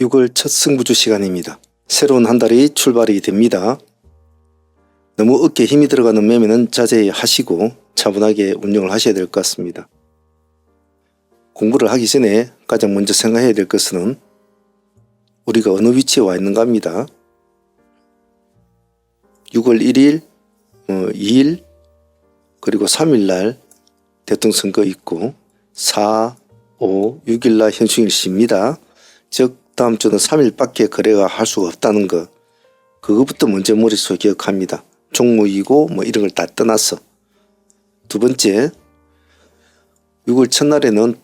6월 첫 승부주 시간입니다. 새로운 한 달이 출발이 됩니다. 너무 어깨에 힘이 들어가는 매매는 자제하시고 차분하게 운영을 하셔야 될 것 같습니다. 공부를 하기 전에 가장 먼저 생각해야 될 것은 우리가 어느 위치에 와 있는가 합니다. 6월 1일, 2일, 그리고 3일 날 대통령 선거 있고 4, 5, 6일 날 현충일시입니다. 즉 다음 주는 3일밖에 거래가 할 수가 없다는 거, 그것부터 먼저 머릿속에 기억합니다. 종목이고 뭐 이런 걸 다 떠나서. 두 번째, 6월 첫날에는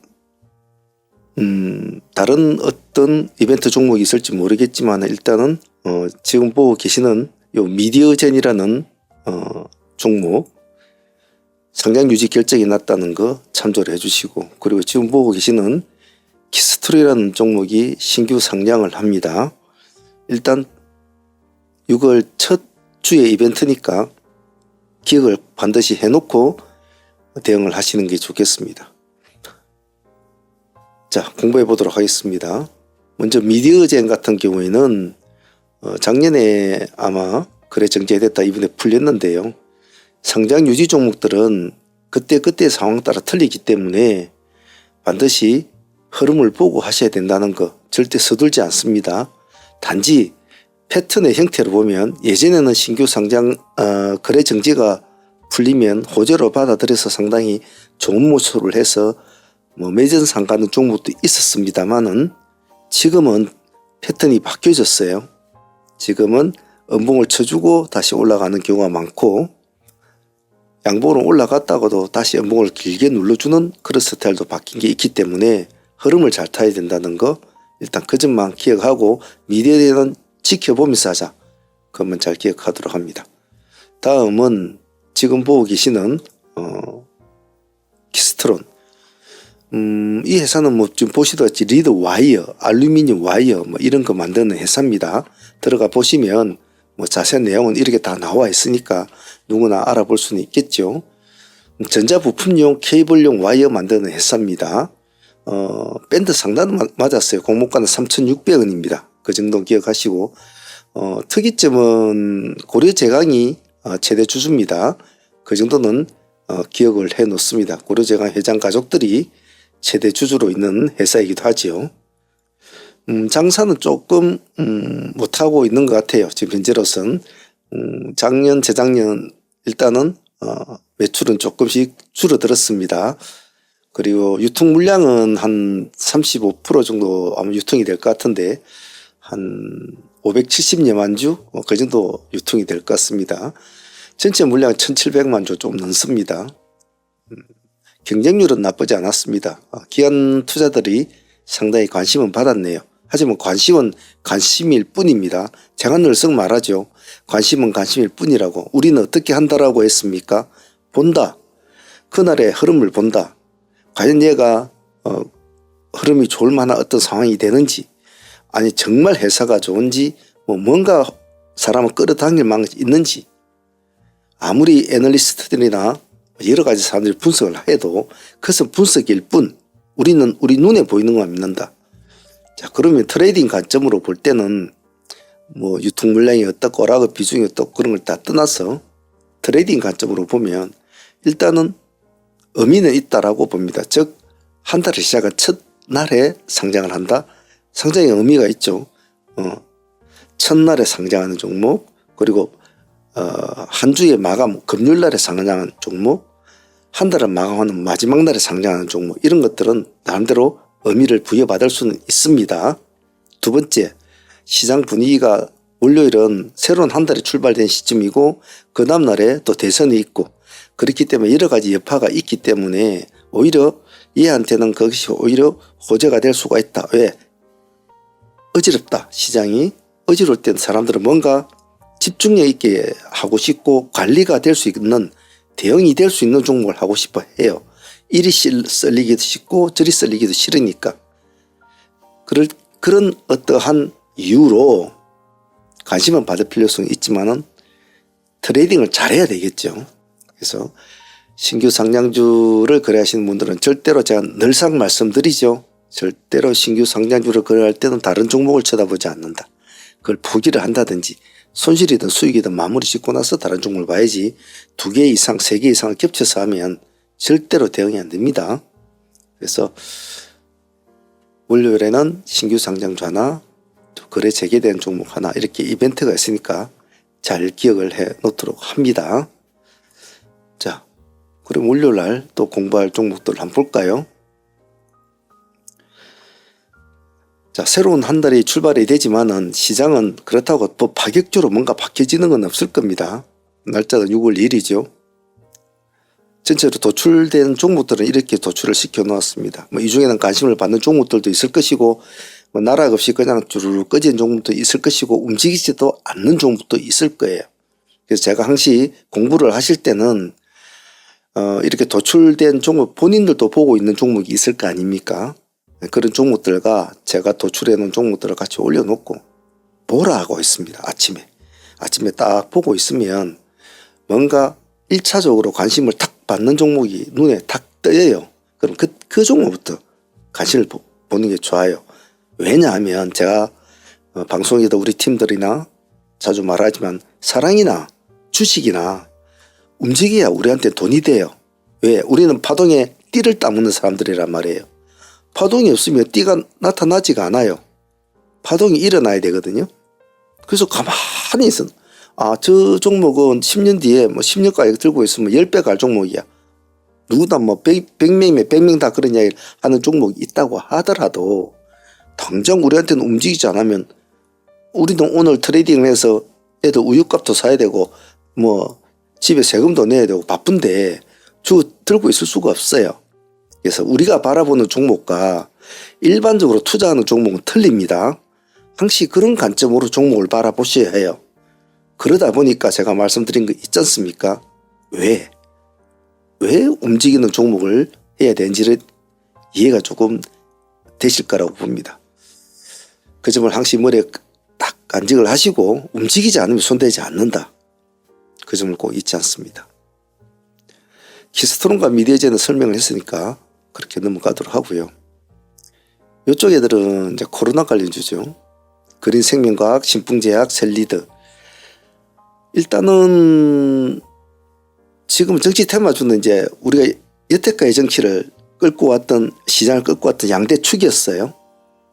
다른 어떤 이벤트 종목이 있을지 모르겠지만 일단은 지금 보고 계시는 요 미디어젠이라는 종목 상장 유지 결정이 났다는 거 참조를 해주시고, 그리고 지금 보고 계시는 키스토리라는 종목이 신규 상장을 합니다. 일단 6월 첫 주의 이벤트니까 기억을 반드시 해놓고 대응을 하시는 게 좋겠습니다. 자, 공부해 보도록 하겠습니다. 먼저 미디어젠 같은 경우에는 작년에 아마 거래 정지됐다 이번에 풀렸는데요. 상장 유지 종목들은 그때 상황 따라 틀리기 때문에 반드시 흐름을 보고 하셔야 된다는 거 절대 서둘지 않습니다. 단지 패턴의 형태를 보면 예전에는 신규 상장 거래 정지가 풀리면 호재로 받아들여서 상당히 좋은 모습을 해서 매전 상가는 종목도 있었습니다만은 지금은 패턴이 바뀌어졌어요. 지금은 음봉을 쳐주고 다시 올라가는 경우가 많고, 양봉으로 올라갔다고도 다시 음봉을 길게 눌러주는 그런 스타일도 바뀐 게 있기 때문에 흐름을 잘 타야 된다는 거 일단 그 점만 기억하고 미래에는 지켜보면서 하자. 그것만 잘 기억하도록 합니다. 다음은 지금 보고 계시는 키스트론. 이 회사는 뭐 지금 보시다시피 리드 와이어, 알루미늄 와이어 뭐 이런 거 만드는 회사입니다. 들어가 보시면 뭐 자세한 내용은 이렇게 다 나와 있으니까 누구나 알아볼 수는 있겠죠. 전자부품용 케이블용 와이어 만드는 회사입니다. 밴드 상단은 맞았어요. 공모가는 3,600원입니다. 그 정도 기억하시고, 특이점은 고려제강이 최대 주주입니다. 그 정도는 기억을 해 놓습니다. 고려제강 회장 가족들이 최대 주주로 있는 회사이기도 하지요. 장사는 조금 못하고 있는 것 같아요. 지금 현재로선. 작년, 재작년 일단은 매출은 조금씩 줄어들었습니다. 그리고 유통 물량은 한 35% 정도 아마 유통이 될 것 같은데 한 570여만 주? 그 정도 유통이 될 것 같습니다. 전체 물량은 1700만 주 좀 넘습니다. 경쟁률은 나쁘지 않았습니다. 기관 투자들이 상당히 관심은 받았네요. 하지만 관심은 관심일 뿐입니다. 제가 늘상 말하죠. 관심은 관심일 뿐이라고. 우리는 어떻게 한다라고 했습니까? 본다. 그날의 흐름을 본다. 과연 얘가 흐름이 좋을 만한 어떤 상황이 되는지, 아니 정말 회사가 좋은지, 뭔가 사람을 끌어당길 만한 게 있는지, 아무리 애널리스트들이나 여러 가지 사람들이 분석을 해도 그것은 분석일 뿐 우리는 우리 눈에 보이는 것만 믿는다. 자, 그러면 트레이딩 관점으로 볼 때는 뭐 유통 물량이 어떻고 라고 비중이 어떻고 그런 걸 다 떠나서 트레이딩 관점으로 보면 일단은 의미는 있다라고 봅니다. 즉 한 달을 시작한 첫날에 상장을 한다. 상장의 의미가 있죠. 첫날에 상장하는 종목, 그리고 한 주의 마감 금요일날에 상장하는 종목, 한 달을 마감하는 마지막 날에 상장하는 종목, 이런 것들은 나름대로 의미를 부여받을 수는 있습니다. 두 번째, 시장 분위기가 월요일은 새로운 한 달이 출발된 시점이고 그 다음 날에 또 대선이 있고 그렇기 때문에 여러 가지 여파가 있기 때문에 오히려 얘한테는 그것이 오히려 호재가 될 수가 있다. 왜? 어지럽다. 시장이 어지러울 때는 사람들은 뭔가 집중력 있게 하고 싶고 관리가 될 수 있는, 대응이 될 수 있는 종목을 하고 싶어 해요. 이리 썰리기도 쉽고 저리 썰리기도 싫으니까. 그런 어떠한 이유로 관심은 받을 필요성이 있지만은 트레이딩을 잘해야 되겠죠. 그래서 신규 상장주를 거래하시는 분들은 절대로 제가 늘상 말씀드리죠. 절대로 신규 상장주를 거래할 때는 다른 종목을 쳐다보지 않는다. 그걸 포기를 한다든지 손실이든 수익이든 마무리 짓고 나서 다른 종목을 봐야지 2개 이상 3개 이상을 겹쳐서 하면 절대로 대응이 안 됩니다. 그래서 월요일에는 신규 상장주 하나, 거래 재개된 종목 하나 이렇게 이벤트가 있으니까 잘 기억을 해 놓도록 합니다. 자, 그럼 월요일날 또 공부할 종목들을 한번 볼까요? 자, 새로운 한 달이 출발이 되지만은 시장은 그렇다고 또 파격적으로 뭔가 바뀌어지는 건 없을 겁니다. 날짜가 6월 2일이죠. 전체로 도출된 종목들은 이렇게 도출을 시켜 놓았습니다. 이 중에는 관심을 받는 종목들도 있을 것이고, 나락 없이 그냥 주르륵 꺼진 종목도 있을 것이고, 움직이지도 않는 종목도 있을 거예요. 그래서 제가 항시 공부를 하실 때는, 이렇게 도출된 종목, 본인들도 보고 있는 종목이 있을 거 아닙니까? 그런 종목들과 제가 도출해 놓은 종목들을 같이 올려놓고 보라 하고 있습니다. 아침에 딱 보고 있으면 뭔가 1차적으로 관심을 탁 받는 종목이 눈에 탁 떠요. 그럼 그 종목부터 관심을 보는 게 좋아요. 왜냐하면 제가 방송에도 우리 팀들이나 자주 말하지만 사랑이나 주식이나 움직여야 우리한테 돈이 돼요. 왜? 우리는 파동에 띠를 따먹는 사람들이란 말이에요. 파동이 없으면 띠가 나타나지가 않아요. 파동이 일어나야 되거든요. 그래서 가만히 있어. 저 종목은 10년 뒤에 10년까지 들고 있으면 10배 갈 종목이야. 누구나 100명이면 100명 다 그런 이야기를 하는 종목이 있다고 하더라도 당장 우리한테는 움직이지 않으면 우리는 오늘 트레이딩을 해서 애들 우유값도 사야 되고 집에 세금도 내야 되고 바쁜데 들고 있을 수가 없어요. 그래서 우리가 바라보는 종목과 일반적으로 투자하는 종목은 틀립니다. 항시 그런 관점으로 종목을 바라보셔야 해요. 그러다 보니까 제가 말씀드린 거 있지 않습니까? 왜 움직이는 종목을 해야 되는지를 이해가 조금 되실 거라고 봅니다. 그 점을 항시 머리에 딱 간직을 하시고 움직이지 않으면 손대지 않는다. 그 점을 꼭 잊지 않습니다. 키스트론과 미디어제는 설명을 했으니까 그렇게 넘어가도록 하고요. 이쪽 애들은 이제 코로나 관련주죠. 그린생명과학, 신풍제약, 셀리드. 일단은 지금 정치 테마주는 이제 우리가 여태까지 정치를 끌고 왔던, 시장을 끌고 왔던 양대축이었어요.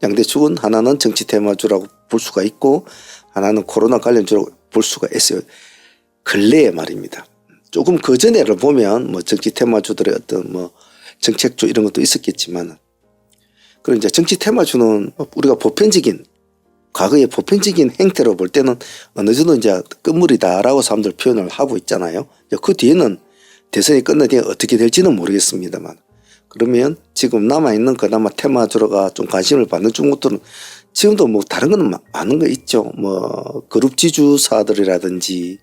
양대축은 하나는 정치 테마주라고 볼 수가 있고 하나는 코로나 관련주라고 볼 수가 있어요. 근래에 말입니다. 조금 그 전에를 보면 정치 테마주들의 어떤 정책주 이런 것도 있었겠지만, 그리고 이제 정치 테마주는 우리가 보편적인, 과거의 보편적인 행태로 볼 때는 어느 정도 이제 끝물이다라고 사람들 표현을 하고 있잖아요. 그 뒤에는 대선이 끝난 뒤에 어떻게 될지는 모르겠습니다만, 그러면 지금 남아있는 그나마 테마주로가 좀 관심을 받는 종목들은 지금도 다른 거는 많은 거 있죠. 그룹 지주사들이라든지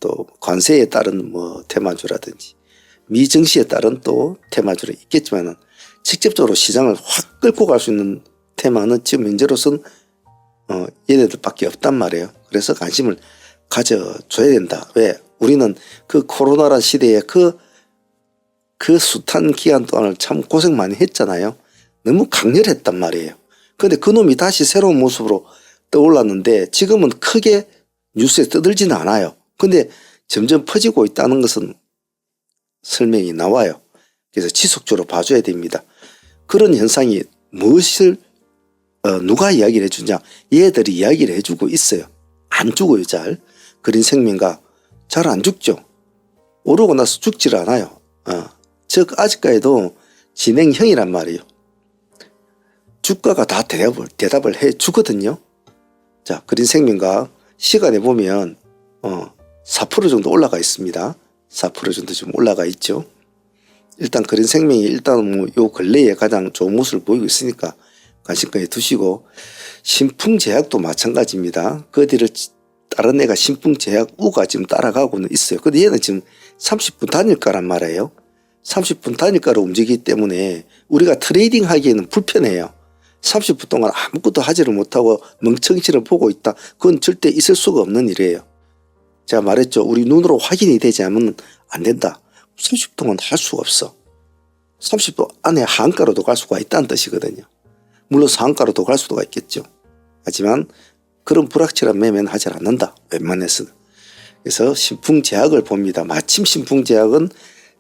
또 관세에 따른 테마주라든지 미증시에 따른 또 테마주로 있겠지만은 직접적으로 시장을 확 끌고 갈 수 있는 테마는 지금 현재로서는 얘네들밖에 없단 말이에요. 그래서 관심을 가져줘야 된다. 왜? 우리는 그 코로나라 시대에 그 숱한 기간 동안을 참 고생 많이 했잖아요. 너무 강렬했단 말이에요. 근데 그놈이 다시 새로운 모습으로 떠올랐는데 지금은 크게 뉴스에 떠들지는 않아요. 근데 점점 퍼지고 있다는 것은 설명이 나와요. 그래서 지속적으로 봐줘야 됩니다. 그런 현상이 무엇을 누가 이야기를 해주냐? 얘들이 이야기를 해주고 있어요. 안 죽어요. 잘. 그린생명과 잘 안 죽죠. 오르고 나서 죽질 않아요. 즉 아직까지도 진행형이란 말이에요. 주가가 다 대답을 해 주거든요. 자, 그린생명과 시간에 보면 4% 정도 올라가 있습니다. 4% 정도 좀 올라가 있죠. 일단 그린생명이 일단 요 근래에 가장 좋은 모습을 보이고 있으니까 관심까지 두시고, 신풍제약도 마찬가지입니다. 그 뒤를 다른 애가 신풍제약우가 지금 따라가고는 있어요. 근데 얘는 지금 30분 단일가란 말이에요. 30분 단일가로 움직이기 때문에 우리가 트레이딩 하기에는 불편해요. 30분 동안 아무것도 하지를 못하고 멍청이를 보고 있다. 그건 절대 있을 수가 없는 일이에요. 제가 말했죠. 우리 눈으로 확인이 되지 않으면 안 된다. 30분 동안 할 수가 없어. 30도 안에 하한가로도 갈 수가 있다는 뜻이거든요. 물론 상한가로도 갈 수도 있겠죠. 하지만 그런 불확실한 매매는 하지 않는다. 웬만해서는. 그래서 신풍제약을 봅니다. 마침 신풍제약은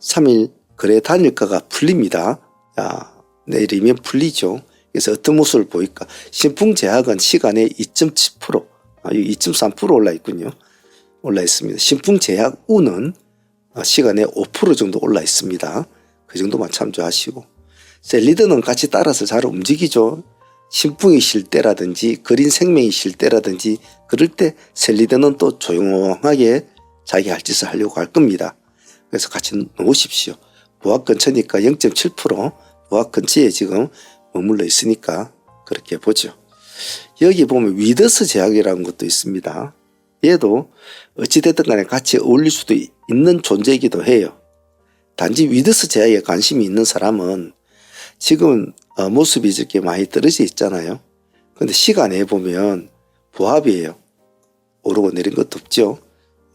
3일 거래 단일가가 풀립니다. 내일이면 풀리죠. 그래서 어떤 모습을 보일까? 신풍제약은 시간에 2.7%, 2.3% 올라 있군요. 올라 있습니다. 신풍제약우는 시간에 5% 정도 올라 있습니다. 그 정도만 참조하시고. 셀리드는 같이 따라서 잘 움직이죠. 신풍이 쉴 때라든지 그린생명이 쉴 때라든지 그럴 때 셀리드는 또 조용하게 자기 할 짓을 하려고 할 겁니다. 그래서 같이 놓으십시오. 보합 근처니까 0.7% 보합 근처에 지금 머물러 있으니까 그렇게 보죠. 여기 보면 위더스 제약이라는 것도 있습니다. 얘도 어찌됐든 간에 같이 어울릴 수도 있는 존재이기도 해요. 단지 위더스 제약에 관심이 있는 사람은 지금 모습이 이렇게 많이 떨어져 있잖아요. 근데 시간에 보면 보합이에요. 오르고 내린 것도 없죠.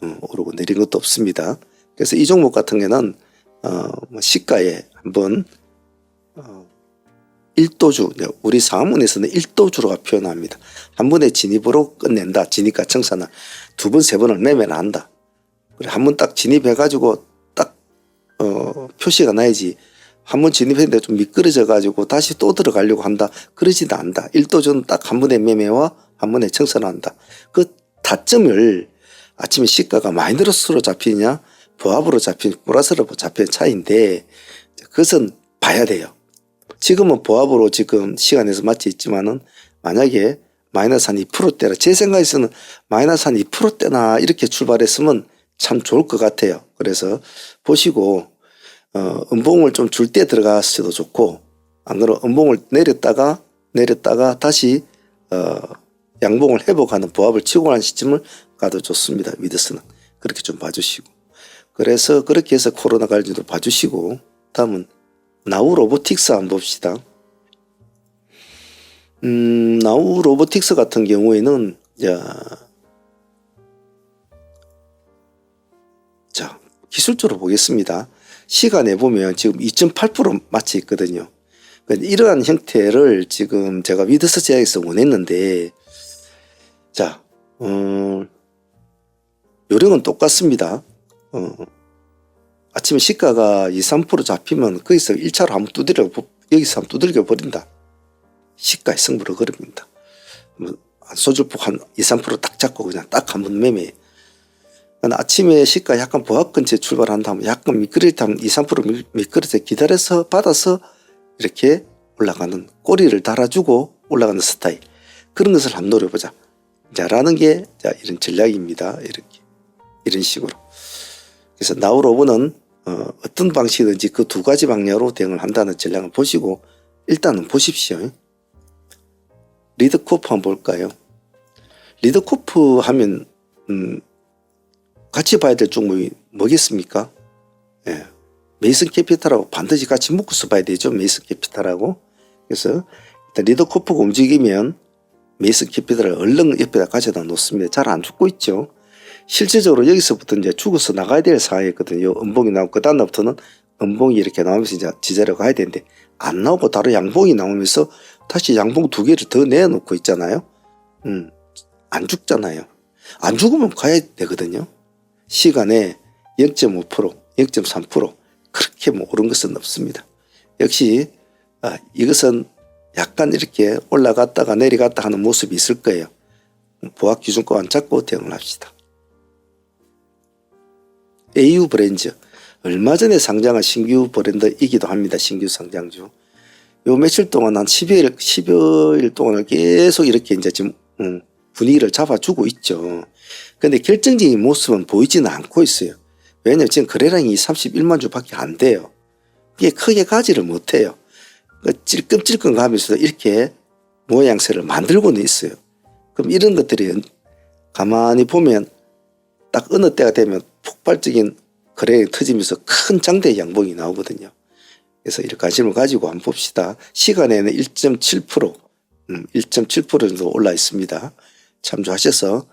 오르고 내린 것도 없습니다. 그래서 이 종목 같은 경우는 시가에 한번 1도주, 우리 상한문에서는 1도주로가 표현합니다. 한 번에 진입으로 끝낸다. 진입가 청산을 두 번, 세 번을 매매를 한다. 그래 한 번 딱 진입해가지고 딱 표시가 나야지. 한 번 진입했는데 좀 미끄러져 가지고 다시 또 들어가려고 한다. 그러지도 않는다. 1도주는 딱 한 번에 매매와 한 번에 청산한다. 그 타점을 아침에 시가가 마이너스로 잡히냐 보합으로 잡힌 플러스로 잡힌 차이인데 그것은 봐야 돼요. 지금은 보합으로 지금 시간에서 맞지 있지만은 만약에 마이너스 한 2%대라 제 생각에서는 마이너스 한 2%대나 이렇게 출발했으면 참 좋을 것 같아요. 그래서 보시고 음봉을 좀 줄 때 들어갔어도 좋고 안 그러면 음봉을 내렸다가 다시 양봉을 회복하는 보합을 치고 가는 시점을 가도 좋습니다. 위드스는 그렇게 좀 봐주시고 그래서 그렇게 해서 코로나 관리도 봐주시고 다음은 나우 로보틱스 한번 봅시다. 나우 로보틱스 같은 경우에는 자 기술적으로 보겠습니다. 시간에 보면 지금 2.8% 맞춰 있거든요. 이러한 형태를 지금 제가 위드스 제약에서 원했는데 자 요령은 똑같습니다. 아침에 시가가 2, 3% 잡히면 거기서 1차로 한번 여기서 한번 두들겨 버린다. 시가의 승부를 걸습니다. 소주폭 한 2, 3%딱 잡고 그냥 딱 한번 매매. 아침에 시가 약간 보합 근처에 출발한다면 약간 미끄러지다면 2, 3% 미끄러져 기다려서 받아서 이렇게 올라가는 꼬리를 달아주고 올라가는 스타일. 그런 것을 한번 노려보자. 라는 게 이런 전략입니다. 이런 식으로. 그래서 나우로브는 어떤 방식이든지 그 두 가지 방향으로 대응을 한다는 전략을 보시고 일단은 보십시오. 리드코프 한번 볼까요? 리드코프 하면 같이 봐야 될 종목이 뭐겠습니까? 예. 메이슨 캐피탈하고 반드시 같이 묶어서 봐야 되죠. 메이슨 캐피탈하고. 그래서 일단 리드코프가 움직이면 메이슨 캐피탈을 얼른 옆에다 가져다 놓습니다. 잘 안 죽고 있죠. 실질적으로 여기서부터 이제 죽어서 나가야 될 상황이거든요. 음봉이 나오고 그 다음부터는 음봉이 이렇게 나오면서 이제 지지하러 가야 되는데 안 나오고 바로 양봉이 나오면서 다시 양봉 두 개를 더 내놓고 있잖아요. 안 죽잖아요. 안 죽으면 가야 되거든요. 시간에 0.5%, 0.3% 그렇게 오른 것은 없습니다. 역시 이것은 약간 이렇게 올라갔다가 내려갔다 하는 모습이 있을 거예요. 보합 기준권 잡고 대응을 합시다. AU 브랜드 얼마 전에 상장한 신규 브랜드이기도 합니다. 신규 상장주. 요 며칠 동안 한 10여일 동안을 계속 이렇게 이제 지금 분위기를 잡아주고 있죠. 근데 결정적인 모습은 보이지는 않고 있어요. 왜냐면 지금 거래량이 31만 주밖에 안 돼요. 이게 크게 가지를 못해요. 찔끔찔끔 가면서 이렇게 모양새를 만들고는 있어요. 그럼 이런 것들이 가만히 보면 딱 어느 때가 되면 폭발적인 거래량이 터지면서 큰 장대 양봉이 나오거든요. 그래서 이런 관심을 가지고 한번 봅시다. 시간에는 1.7%, 1.7% 정도 올라 있습니다. 참조하셔서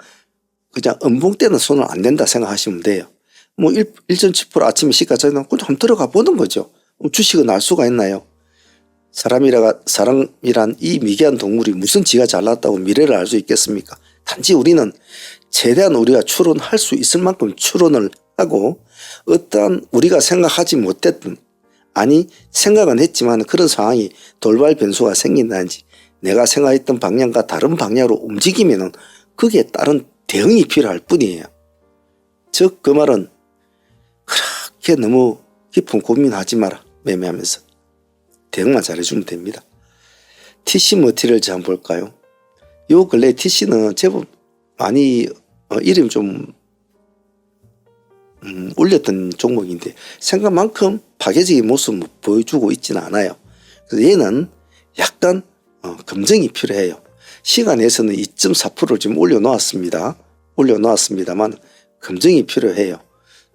그냥 음봉 때는 손을 안 댄다 생각하시면 돼요. 뭐 1.7% 아침에 시가 전에 그냥 한번 들어가 보는 거죠. 주식은 알 수가 있나요? 사람이란 이 미개한 동물이 무슨 지가 잘났다고 미래를 알 수 있겠습니까? 단지 우리는 최대한 우리가 추론할 수 있을 만큼 추론을 하고 어떠한 우리가 생각하지 못했던 아니 생각은 했지만 그런 상황이 돌발 변수가 생긴다든지 내가 생각했던 방향과 다른 방향으로 움직이면 거기에 따른 대응이 필요할 뿐이에요. 즉 그 말은 그렇게 너무 깊은 고민하지 마라. 매매하면서 대응만 잘해주면 됩니다. TC 머티리얼즈 한번 볼까요? 요 근래 TC는 제법 많이 이름 좀 올렸던 종목인데 생각만큼 파괴적인 모습을 보여주고 있지는 않아요. 그래서 얘는 약간 검증이 필요해요. 시간에서는 2.4%를 지금 올려놓았습니다만 검증이 필요해요.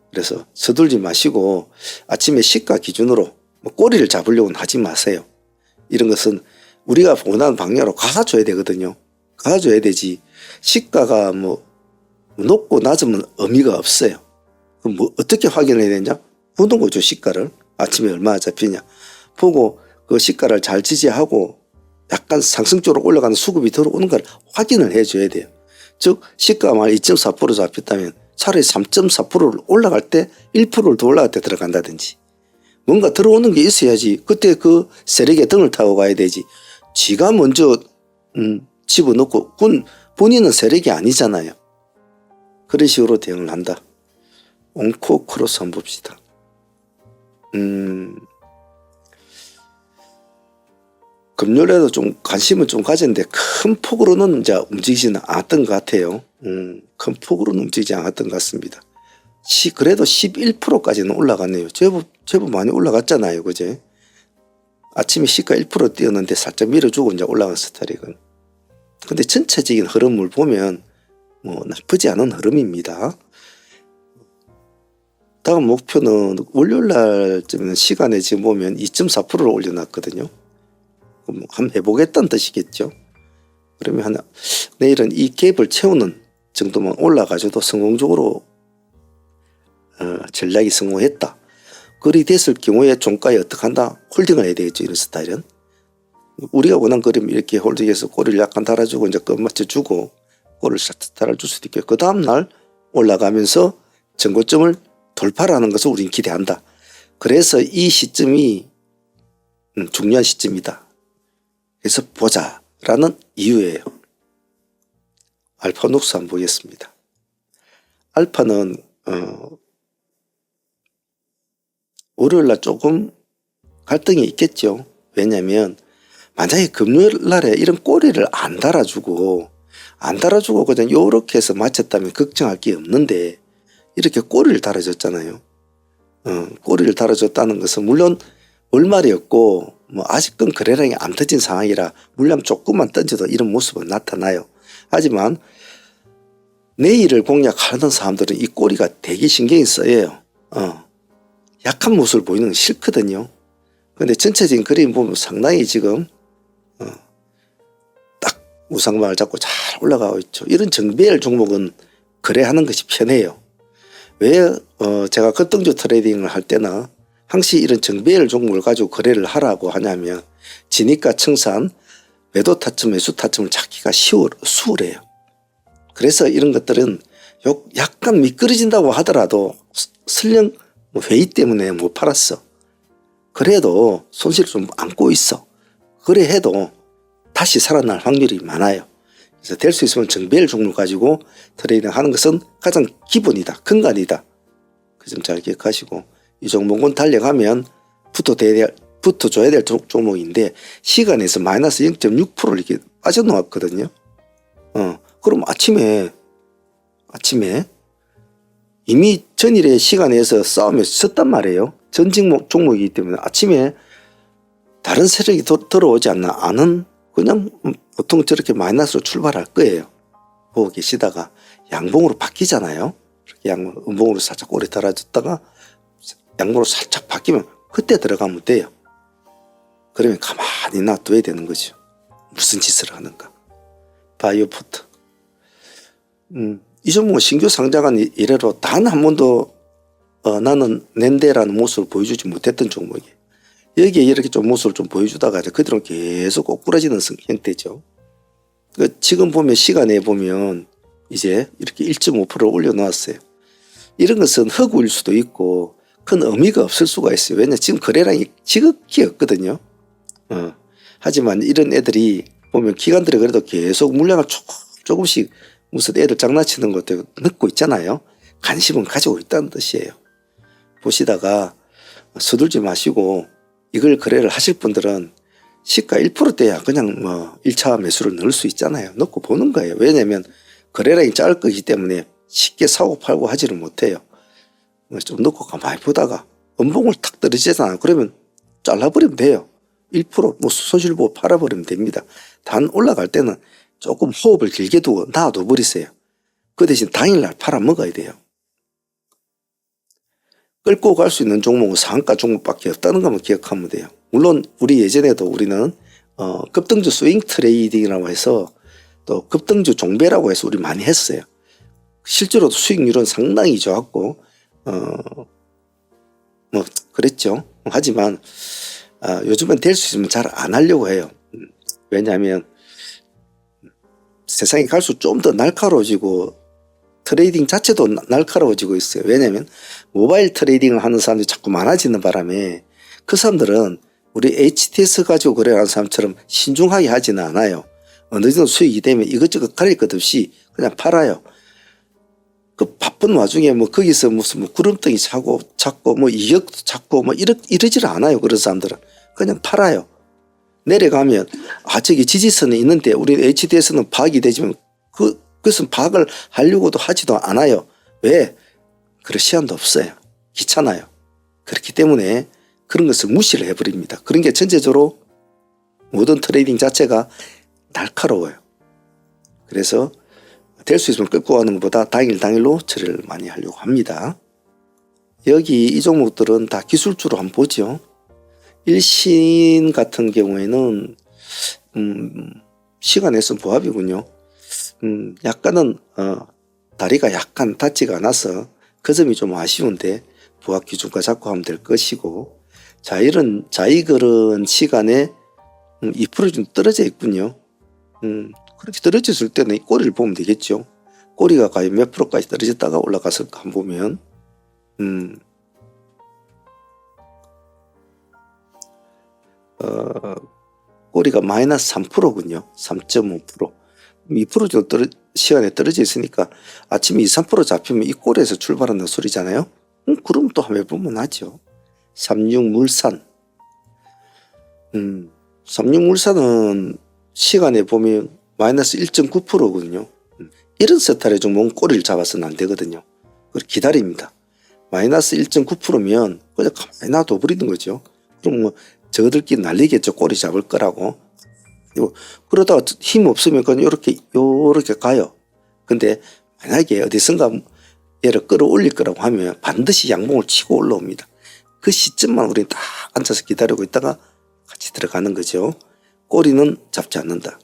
그래서 서둘지 마시고 아침에 시가 기준으로 꼬리를 잡으려고는 하지 마세요. 이런 것은 우리가 원하는 방향으로 가줘야 되거든요. 가줘야 되지. 시가가 뭐 높고 낮으면 의미가 없어요. 그럼 뭐 어떻게 확인해야 되냐? 보는 거죠. 시가를 아침에 얼마나 잡히냐 보고 그 시가를 잘 지지하고 약간 상승적으로 올라가는 수급이 들어오는 걸 확인을 해줘야 돼요. 즉 시가가 만약 2.4% 잡혔다면 차라리 3.4%를 올라갈 때 1%를 더 올라갈 때 들어간다든지 뭔가 들어오는 게 있어야지. 그때 그 세력의 등을 타고 가야 되지. 지가 먼저 집어넣고 본인은 세력이 아니잖아요. 그런 식으로 대응을 한다. 온코크로스 한번 봅시다. 금요일에도 좀 관심을 좀 가졌는데 큰 폭으로는 이제 움직이지는 않았던 것 같아요. 큰 폭으로는 움직이지 않았던 것 같습니다. 그래도 11%까지는 올라갔네요. 제법 많이 올라갔잖아요. 그제? 아침에 시가 1% 뛰었는데 살짝 밀어주고 이제 올라간 스타일이건. 근데 전체적인 흐름을 보면 뭐 나쁘지 않은 흐름입니다. 다음 목표는 월요일날쯤 시간에 지금 보면 2.4%를 올려놨거든요. 그럼 한번 해보겠다는 뜻이겠죠. 그러면 내일은 이 갭을 채우는 정도만 올라가줘도 성공적으로 전략이 성공했다. 그리 됐을 경우에 종가에 어떻게 한다? 홀딩을 해야 되겠죠. 이런 스타일은. 우리가 원하는 그림 이렇게 홀딩해서 꼬리를 약간 달아주고 이제 끝 맞춰주고 꼬리를 살짝 달아줄 수도 있고요. 그 다음날 올라가면서 전고점을 돌파하는 것을 우리는 기대한다. 그래서 이 시점이 중요한 시점이다. 그래서 보자라는 이유예요. 알파녹스 한번 보겠습니다. 알파는 월요일날 조금 갈등이 있겠죠. 왜냐하면 만약에 금요일날에 이런 꼬리를 안 달아주고 그냥 요렇게 해서 맞췄다면 걱정할 게 없는데 이렇게 꼬리를 달아줬잖아요. 꼬리를 달아줬다는 것은 물론 월말이었고 뭐 아직은 거래량이 안 터진 상황이라 물량 조금만 던져도 이런 모습은 나타나요. 하지만 내일을 공략하는 사람들은 이 꼬리가 되게 신경이 쓰여요. 약한 모습을 보이는 건 싫거든요. 근데 전체적인 그림 보면 상당히 지금 딱 우상방을 잡고 잘 올라가고 있죠. 이런 정배열 종목은 거래하는 것이 편해요. 왜 제가 급등주 트레이딩을 할 때나 항시 이런 정배열 종목을 가지고 거래를 하라고 하냐면 진입가 청산, 매도 타점, 매수 타점을 찾기가 수월해요. 그래서 이런 것들은 약간 미끄러진다고 하더라도 설령 회의 때문에 못 팔았어. 그래도 손실을 좀 안고 있어. 그래 해도 다시 살아날 확률이 많아요. 그래서 될 수 있으면 정배열 종목을 가지고 트레이딩 하는 것은 가장 기본이다. 근간이다. 그 점 잘 기억하시고 이 종목은 달려가면 붙어줘야 될 종목인데 시간에서 마이너스 0.6% 이렇게 빠져나왔거든요. 그럼 아침에 이미 전일의 시간에서 싸움에 졌단 말이에요. 전 종목이기 때문에 아침에 다른 세력이 들어오지 않는 그냥 보통 저렇게 마이너스로 출발할 거예요. 보고 계시다가 양봉으로 바뀌잖아요. 이렇게 음봉으로 살짝 꼬리 달아줬다가 양봉으로 살짝 바뀌면 그때 들어가면 돼요. 그러면 가만히 놔둬야 되는 거죠. 무슨 짓을 하는가. 바이오포트. 이 종목은 신규 상장한 이래로 단 한 번도 나는 낸데라는 모습을 보여주지 못했던 종목이에요. 여기에 이렇게 좀 모습을 좀 보여주다가 그대로 계속 꼬꾸라지는 형태죠. 지금 보면 시간에 보면 이제 이렇게 1.5% 올려놓았어요. 이런 것은 허구일 수도 있고 큰 의미가 없을 수가 있어요. 왜냐 지금 거래량이 지극히 없거든요. 하지만 이런 애들이 보면 기관들이 그래도 계속 물량을 조금씩 무슨 애들 장난치는 것도 넣고 있잖아요. 관심은 가지고 있다는 뜻이에요. 보시다가 서둘지 마시고 이걸 거래를 하실 분들은 시가 1%대야 그냥 뭐 1차 매수를 넣을 수 있잖아요. 넣고 보는 거예요. 왜냐면 거래량이 작을 거기 때문에 쉽게 사고 팔고 하지를 못해요. 좀 넣고 가만히 보다가 음봉을 탁 떨어지잖아요. 그러면 잘라버리면 돼요. 1%뭐 손실 보고 팔아버리면 됩니다. 단 올라갈 때는 조금 호흡을 길게 두고 놔둬 버리세요. 그 대신 당일날 팔아먹어야 돼요. 끌고 갈 수 있는 종목은 상한가 종목밖에 없다는 것만 기억하면 돼요. 물론 우리 예전에도 우리는 급등주 스윙 트레이딩이라고 해서 또 급등주 종배라고 해서 우리 많이 했어요. 실제로도 수익률은 상당히 좋았고 뭐 그랬죠. 하지만 요즘은 될 수 있으면 잘 안 하려고 해요. 왜냐하면 세상이 갈수록 좀 더 날카로워지고 트레이딩 자체도 날카로워지고 있어요. 왜냐하면 모바일 트레이딩을 하는 사람들이 자꾸 많아지는 바람에 그 사람들은 우리 HTS 가지고 거래하는 사람처럼 신중하게 하지는 않아요. 어느 정도 수익이 되면 이것저것 가릴 것 없이 그냥 팔아요. 그 바쁜 와중에 뭐 거기서 무슨 뭐 구름덩이 찾고 뭐 이격도 찾고 뭐 이러지를 않아요. 그런 사람들은 그냥 팔아요. 내려가면 저기 지지선이 있는데 우리 HTS는 파악이 되지만 그것은 파악을 하려고도 하지도 않아요. 왜? 그럴 시간도 없어요. 귀찮아요. 그렇기 때문에 그런 것을 무시를 해버립니다. 그런 게 전체적으로 모든 트레이딩 자체가 날카로워요. 그래서 될 수 있으면 끌고 가는 것보다 당일로 처리를 많이 하려고 합니다. 여기 이 종목들은 다 기술주로 한번 보죠. 일신 같은 경우에는 시간에서 보합이군요. 약간은 다리가 약간 닿지가 않아서 그 점이 좀 아쉬운데 부합 기준과 잡고 하면 될 것이고, 자이글은 시간에 2% 좀 떨어져 있군요. 그렇게 떨어졌을 때는 이 꼬리를 보면 되겠죠. 꼬리가 과연 몇 프로까지 떨어졌다가 올라갔을까 한번 보면 꼬리가 마이너스 3%군요. 3.5%. 2% 정도 시간에 떨어져 있으니까 아침에 2, 3% 잡히면 이 꼬리에서 출발한다는 소리잖아요. 그럼 또 한번 해보면 하죠. 36물산. 36물산은 시간에 보면 마이너스 1.9%거든요. 이런 스타일의 종목은 꼬리를 잡아서는 안 되거든요. 그걸 기다립니다. 마이너스 1.9%면 그냥 가만히 놔둬 버리는 거죠. 그럼 뭐 저들끼리 난리겠죠. 꼬리 잡을 거라고. 그러다가 힘 없으면 그냥 요렇게 가요. 근데 만약에 어디선가 얘를 끌어올릴 거라고 하면 반드시 양봉을 치고 올라옵니다. 그 시점만 우리는 딱 앉아서 기다리고 있다가 같이 들어가는 거죠. 꼬리는 잡지 않는다.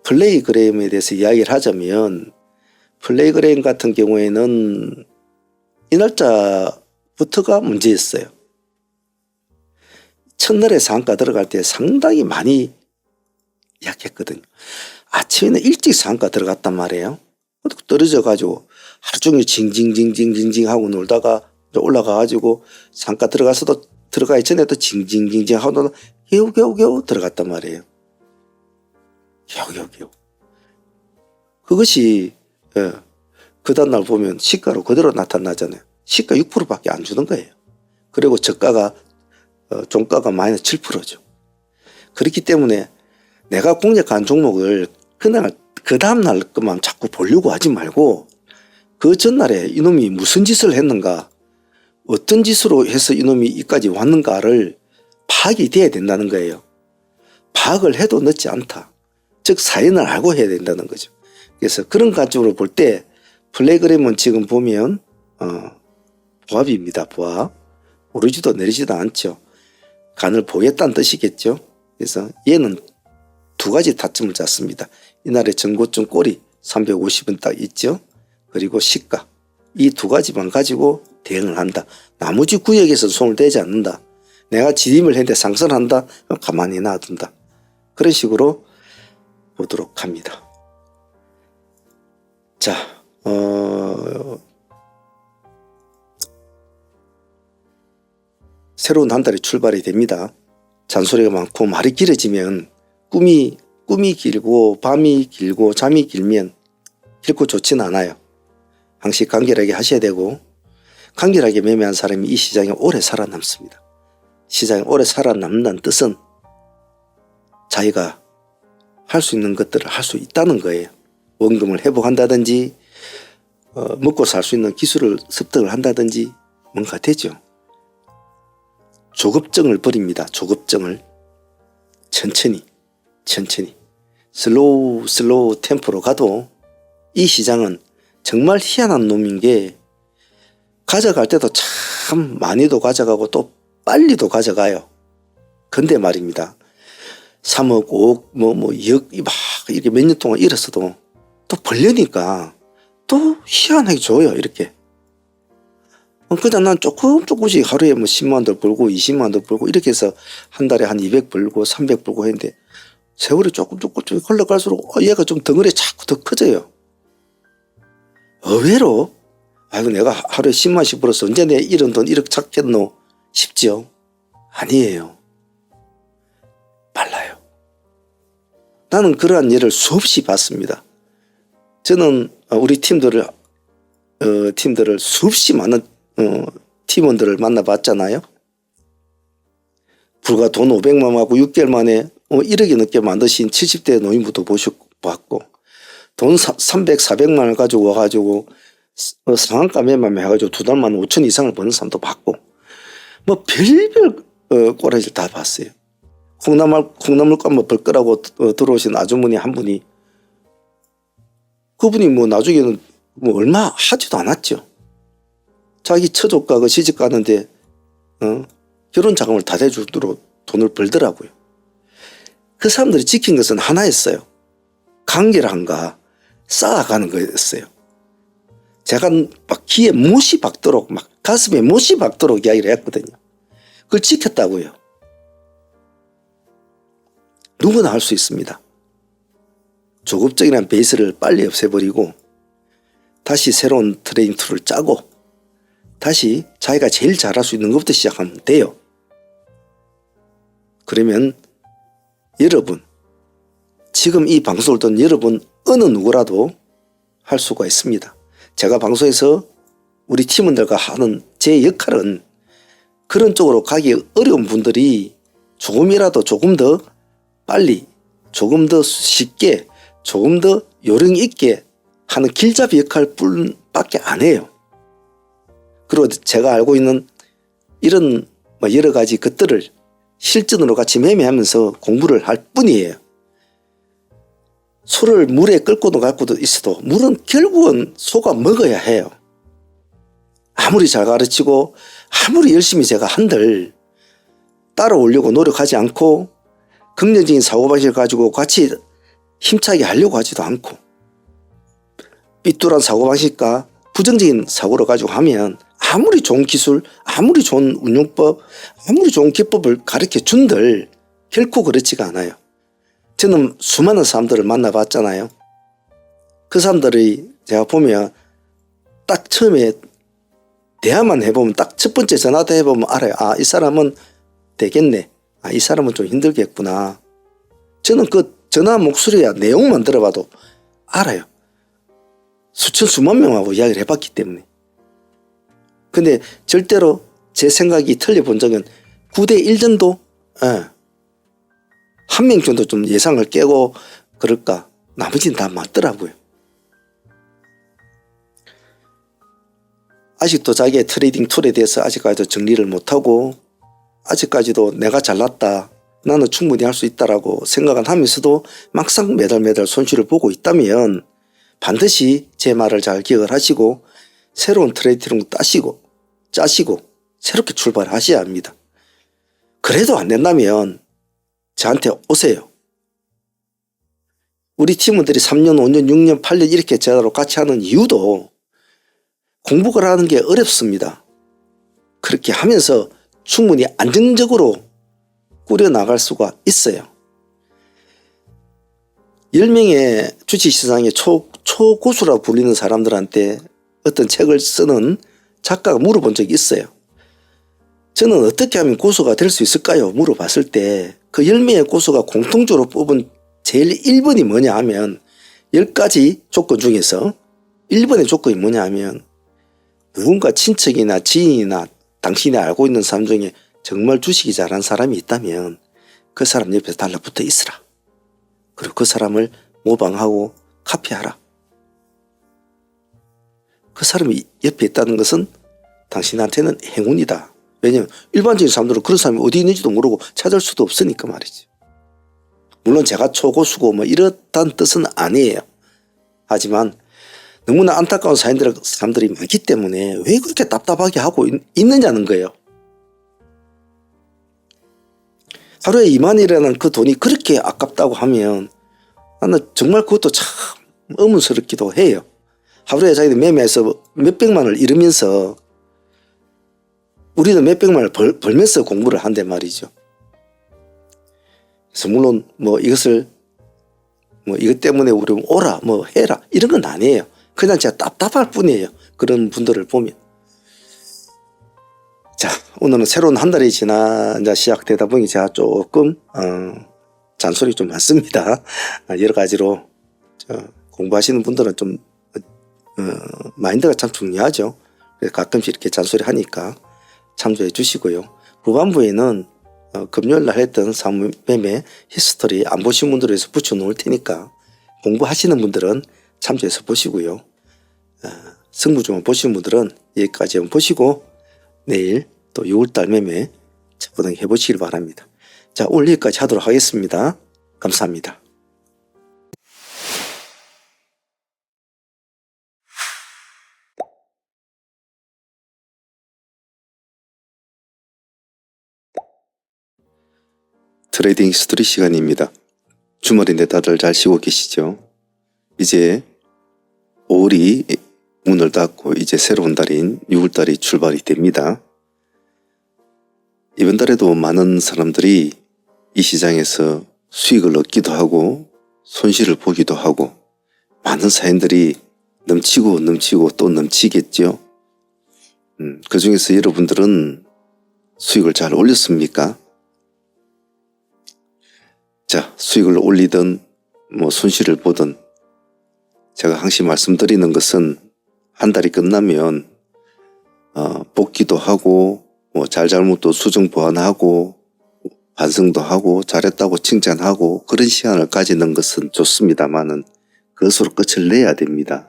플레이그램에 대해서 이야기를 하자면, 플레이그램 같은 경우에는 이 날짜부터가 문제였어요. 첫날에 상한가 들어갈 때 상당히 많이 약했거든요. 아침에는 일찍 상한가 들어갔단 말이에요. 떨어져가지고 하루 종일 징징징징징징 하고 놀다가 올라가가지고 상한가 들어가기 전에 또 징징징징 하고 겨우 들어갔단 말이에요. 겨우. 그것이 그 다음날 보면 시가로 그대로 나타나잖아요. 시가 6%밖에 안 주는 거예요. 그리고 저가가 종가가 마이너스 7%죠. 그렇기 때문에 내가 공략한 종목을 그 다음날 것만 자꾸 보려고 하지 말고 그 전날에 이놈이 무슨 짓을 했는가, 어떤 짓으로 해서 이놈이 이까지 왔는가를 파악이 돼야 된다는 거예요. 파악을 해도 늦지 않다. 즉 사인을 알고 해야 된다는 거죠. 그래서 그런 관점으로 볼 때 플레이그램은 지금 보면 보합입니다. 보합. 오르지도 내리지도 않죠. 간을 보겠다는 뜻이겠죠. 그래서 얘는 두 가지 타점을 잡습니다. 이날의 전고점 꼬리 350원 딱 있죠. 그리고 시가 이 두 가지만 가지고 대응을 한다. 나머지 구역에서 손을 대지 않는다. 내가 지림을 했는데 상선한다. 그럼 가만히 놔둔다. 그런 식으로 보도록 합니다. 자, 새로운 한 달이 출발이 됩니다. 잔소리가 많고 말이 길어지면 꿈이 길고 밤이 길고 잠이 길면 결코 좋지는 않아요. 항상 간결하게 하셔야 되고, 간결하게 매매한 사람이 이 시장에 오래 살아남습니다. 시장에 오래 살아남는다는 뜻은 자기가 할 수 있는 것들을 할 수 있다는 거예요. 원금을 회복한다든지 먹고 살 수 있는 기술을 습득을 한다든지 뭔가 되죠. 조급증을 버립니다. 조급증을 천천히 슬로우 템포로 가도 이 시장은 정말 희한한 놈인 게 가져갈 때도 참 많이도 가져가고 또 빨리도 가져가요. 근데 말입니다. 3억, 5억, 2억 막 이렇게 몇 년 동안 잃었어도 또 벌려니까 또 희한하게 줘요. 이렇게. 그냥 난 조금씩 하루에 10만 원도 벌고 20만 원도 벌고 이렇게 해서 한 달에 한 200 벌고 300 벌고 했는데 세월이 조금 흘러갈수록 얘가 좀 덩어리 자꾸 더 커져요. 의외로 아이고 내가 하루에 10만씩 벌어서 언제 내 이런 돈 1억 찾겠노 싶죠? 아니에요. 빨라요. 나는 그러한 예를 수없이 봤습니다. 저는 우리 팀들을 수없이 많은 팀원들을 만나봤잖아요. 불과 돈 500만 원 하고 6개월 만에 1억이 넘게 만드신 70대 노인부도 봤고 돈 300, 400만 원을 가지고 와가지고 상한가 매매만 해가지고 두 달만 5천 이상을 버는 사람도 봤고 뭐 별별 꼬라지를 다 봤어요. 콩나물값 벌 거라고 들어오신 아주머니 한 분이 그분이 뭐 나중에는 뭐 얼마 하지도 않았죠. 자기 처조가 그 시집 가는데 결혼 자금을 다 대주도록 돈을 벌더라고요. 그 사람들이 지킨 것은 하나였어요. 간결함과 쌓아가는 거였어요. 제가 막 귀에 못이 박도록 막 가슴에 못이 박도록 이야기를 했거든요. 그걸 지켰다고요. 누구나 할 수 있습니다. 조급적인 베이스를 빨리 없애버리고 다시 새로운 트레이닝 툴을 짜고 다시 자기가 제일 잘할 수 있는 것부터 시작하면 돼요. 그러면 여러분, 지금 이 방송을 듣는 여러분 어느 누구라도 할 수가 있습니다. 제가 방송에서 우리 팀원들과 하는 제 역할은 그런 쪽으로 가기 어려운 분들이 조금이라도 조금 더 빨리, 조금 더 쉽게, 조금 더 요령 있게 하는 길잡이 역할뿐밖에 안 해요. 그리고 제가 알고 있는 이런 여러 가지 것들을 실전으로 같이 매매하면서 공부를 할 뿐이에요. 소를 물에 끌고도 갈고도 있어도 물은 결국은 소가 먹어야 해요. 아무리 잘 가르치고 아무리 열심히 제가 한들 따라오려고 노력하지 않고 긍정적인 사고방식을 가지고 같이 힘차게 하려고 하지도 않고 삐뚤한 사고방식과 부정적인 사고를 가지고 하면 아무리 좋은 기술, 아무리 좋은 운용법, 아무리 좋은 기법을 가르쳐 준들 결코 그렇지가 않아요. 저는 수많은 사람들을 만나봤잖아요. 그 사람들이 제가 보면 딱 처음에 대화만 해보면 딱 첫 번째 전화도 해보면 알아요. 아, 이 사람은 되겠네. 아, 이 사람은 좀 힘들겠구나. 저는 그 전화 목소리야 내용만 들어봐도 알아요. 수만 명하고 이야기를 해봤기 때문에. 근데 절대로 제 생각이 틀려본 적은 9대1 정도? 한 명 정도 좀 예상을 깨고 그럴까? 나머지는 다 맞더라고요. 아직도 자기의 트레이딩 툴에 대해서 아직까지도 정리를 못하고 아직까지도 내가 잘났다. 나는 충분히 할 수 있다라고 생각은 하면서도 막상 매달 손실을 보고 있다면 반드시 제 말을 잘 기억을 하시고 새로운 트레이딩을 짜시고 새롭게 출발하셔야 합니다. 그래도 안 된다면 저한테 오세요. 우리 팀원들이 3년, 5년, 6년, 8년 이렇게 제대로 같이 하는 이유도 공부를 하는 게 어렵습니다. 그렇게 하면서 충분히 안정적으로 꾸려나갈 수가 있어요. 10명의 주식시장의 초고수라고 불리는 사람들한테 어떤 책을 쓰는 작가가 물어본 적이 있어요. 저는 어떻게 하면 고수가 될 수 있을까요? 물어봤을 때 그 10명의 고수가 공통적으로 뽑은 제일 1번이 뭐냐 하면 10가지 조건 중에서 1번의 조건이 뭐냐 하면 누군가 친척이나 지인이나 당신이 알고 있는 사람 중에 정말 주식이 잘하는 사람이 있다면 그 사람 옆에서 달라붙어 있으라. 그리고 그 사람을 모방하고 카피하라. 그 사람이 옆에 있다는 것은 당신한테는 행운이다. 왜냐하면 일반적인 사람들은 그런 사람이 어디 있는지도 모르고 찾을 수도 없으니까 말이지. 물론 제가 초고수고 뭐 이렇다는 뜻은 아니에요. 하지만 너무나 안타까운 사람들이 많기 때문에 왜 그렇게 답답하게 하고 있느냐는 거예요. 하루에 2만이라는 그 돈이 그렇게 아깝다고 하면 나는 정말 그것도 참 의문스럽기도 해요. 하루에 자기들 매매해서 몇백만을 잃으면서 우리는 몇백만을 벌면서 공부를 한대 말이죠. 그래서 물론 뭐 이것을 뭐 이것 때문에 우리 오라 뭐 해라 이런 건 아니에요. 그냥 제가 답답할 뿐이에요. 그런 분들을 보면. 자, 오늘은 새로운 한 달이 지나 이제 시작되다 보니 제가 조금 잔소리 좀 많습니다. 여러 가지로 공부하시는 분들은 좀 마인드가 참 중요하죠. 그래서 가끔씩 이렇게 잔소리 하니까 참조해 주시고요. 후반부에는 금요일 날 했던 사무매매 히스토리 안 보신 분들을 위해서 붙여 놓을 테니까 공부하시는 분들은 참조해서 보시고요. 승부주만 보시는 분들은 여기까지 한번 보시고 내일 또 6월달 매매 차분하게 해보시길 바랍니다. 자, 오늘 여기까지 하도록 하겠습니다. 감사합니다. 트레이딩 히스토리 시간입니다. 주말인데 다들 잘 쉬고 계시죠? 이제 5월이 문을 닫고 이제 새로운 달인 6월달이 출발이 됩니다. 이번 달에도 많은 사람들이 이 시장에서 수익을 얻기도 하고 손실을 보기도 하고 많은 사연들이 넘치고 또 넘치겠죠. 그 중에서 여러분들은 수익을 잘 올렸습니까? 자, 수익을 올리든 뭐 손실을 보든 제가 항상 말씀드리는 것은 한 달이 끝나면 복귀도 하고 뭐 잘잘못도 수정 보완하고 반성도 하고 잘했다고 칭찬하고 그런 시간을 가지는 것은 좋습니다만은 그것으로 끝을 내야 됩니다.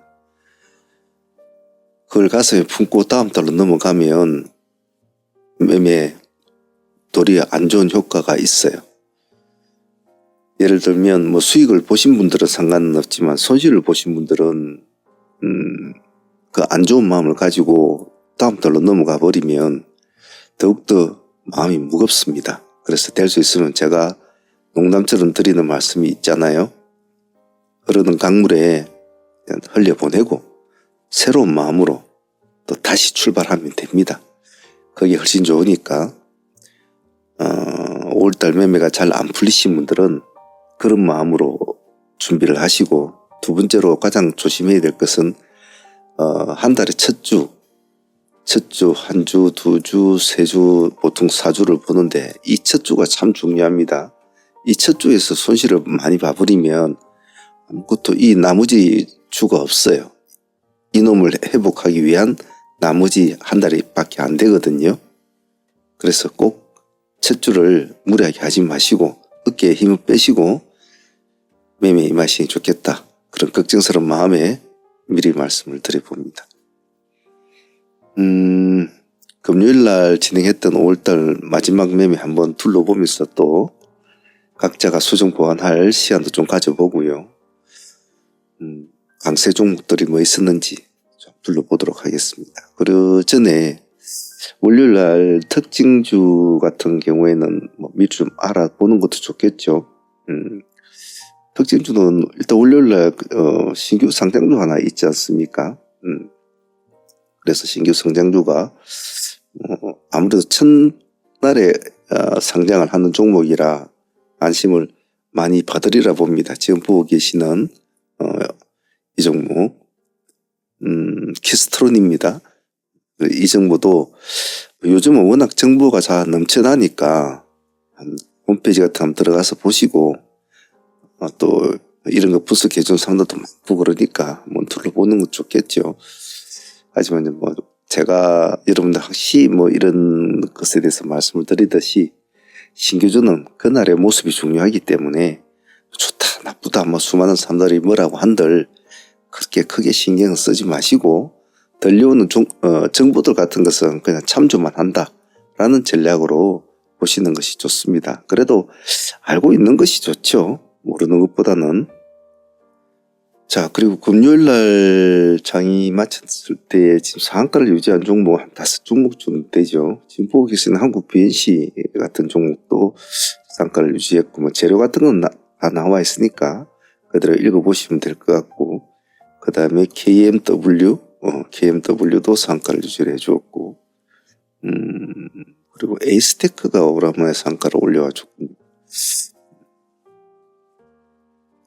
그걸 가슴에 품고 다음 달로 넘어가면 매매 도리어 안 좋은 효과가 있어요. 예를 들면 뭐 수익을 보신 분들은 상관은 없지만 손실을 보신 분들은 그 안 좋은 마음을 가지고 다음 달로 넘어가 버리면 더욱더 마음이 무겁습니다. 그래서 될 수 있으면 제가 농담처럼 드리는 말씀이 있잖아요. 흐르는 강물에 흘려보내고 새로운 마음으로 또 다시 출발하면 됩니다. 그게 훨씬 좋으니까 5월달 매매가 잘 안 풀리신 분들은 그런 마음으로 준비를 하시고, 두 번째로 가장 조심해야 될 것은 한 달의 첫 주, 한 주, 두 주, 세 주, 보통 4주를 보는데 이 첫 주가 참 중요합니다. 이 첫 주에서 손실을 많이 봐버리면 아무것도 이 나머지 주가 없어요. 이놈을 회복하기 위한 나머지 한 달이 밖에 안 되거든요. 그래서 꼭 첫 주를 무리하게 하지 마시고 어깨에 힘을 빼시고 매매에 임하시니 좋겠다. 그런 걱정스러운 마음에 미리 말씀을 드려봅니다. 금요일날 진행했던 5월달 마지막 매매 한번 둘러보면서 또 각자가 수정 보완할 시간도 좀 가져보고요. 강세 종목들이 뭐 있었는지 좀 둘러보도록 하겠습니다. 그 전에 월요일날 특징주 같은 경우에는 뭐 미리 좀 알아보는 것도 좋겠죠. 특징주는 일단 월요일날 신규 상장주 하나 있지 않습니까? 그래서 신규 성장주가 아무래도 첫날에 상장을 하는 종목이라 관심을 많이 받으리라 봅니다. 지금 보고 계시는 이 종목 키스트론입니다. 이 정보도 요즘은 워낙 정보가 잘 넘쳐나니까 홈페이지 같은 거 한번 들어가서 보시고 또 이런 거 분석해 준 상담도 많고 그러니까 한번 둘러보는 건 좋겠죠. 하지만 뭐 제가 여러분들 혹시 뭐 이런 것에 대해서 말씀을 드리듯이 신규주는 그날의 모습이 중요하기 때문에 좋다 나쁘다 뭐 수많은 사람들이 뭐라고 한들 그렇게 크게 신경을 쓰지 마시고 들려오는 정보들 같은 것은 그냥 참조만 한다라는 전략으로 보시는 것이 좋습니다. 그래도 알고 있는 것이 좋죠. 모르는 것보다는. 자, 그리고 금요일날 장이 마쳤을 때 지금 상한가를 유지한 종목 한 5종목 정도 되죠. 지금 보고 계시는 한국 BNC 같은 종목도 상한가를 유지했고 뭐 재료 같은 건 다 나와 있으니까 그대로 읽어보시면 될 것 같고 그 다음에 KMW도 상한가를 유지를 해주었고 그리고 에이스테크가 오랜만에 상한가를 올려가지고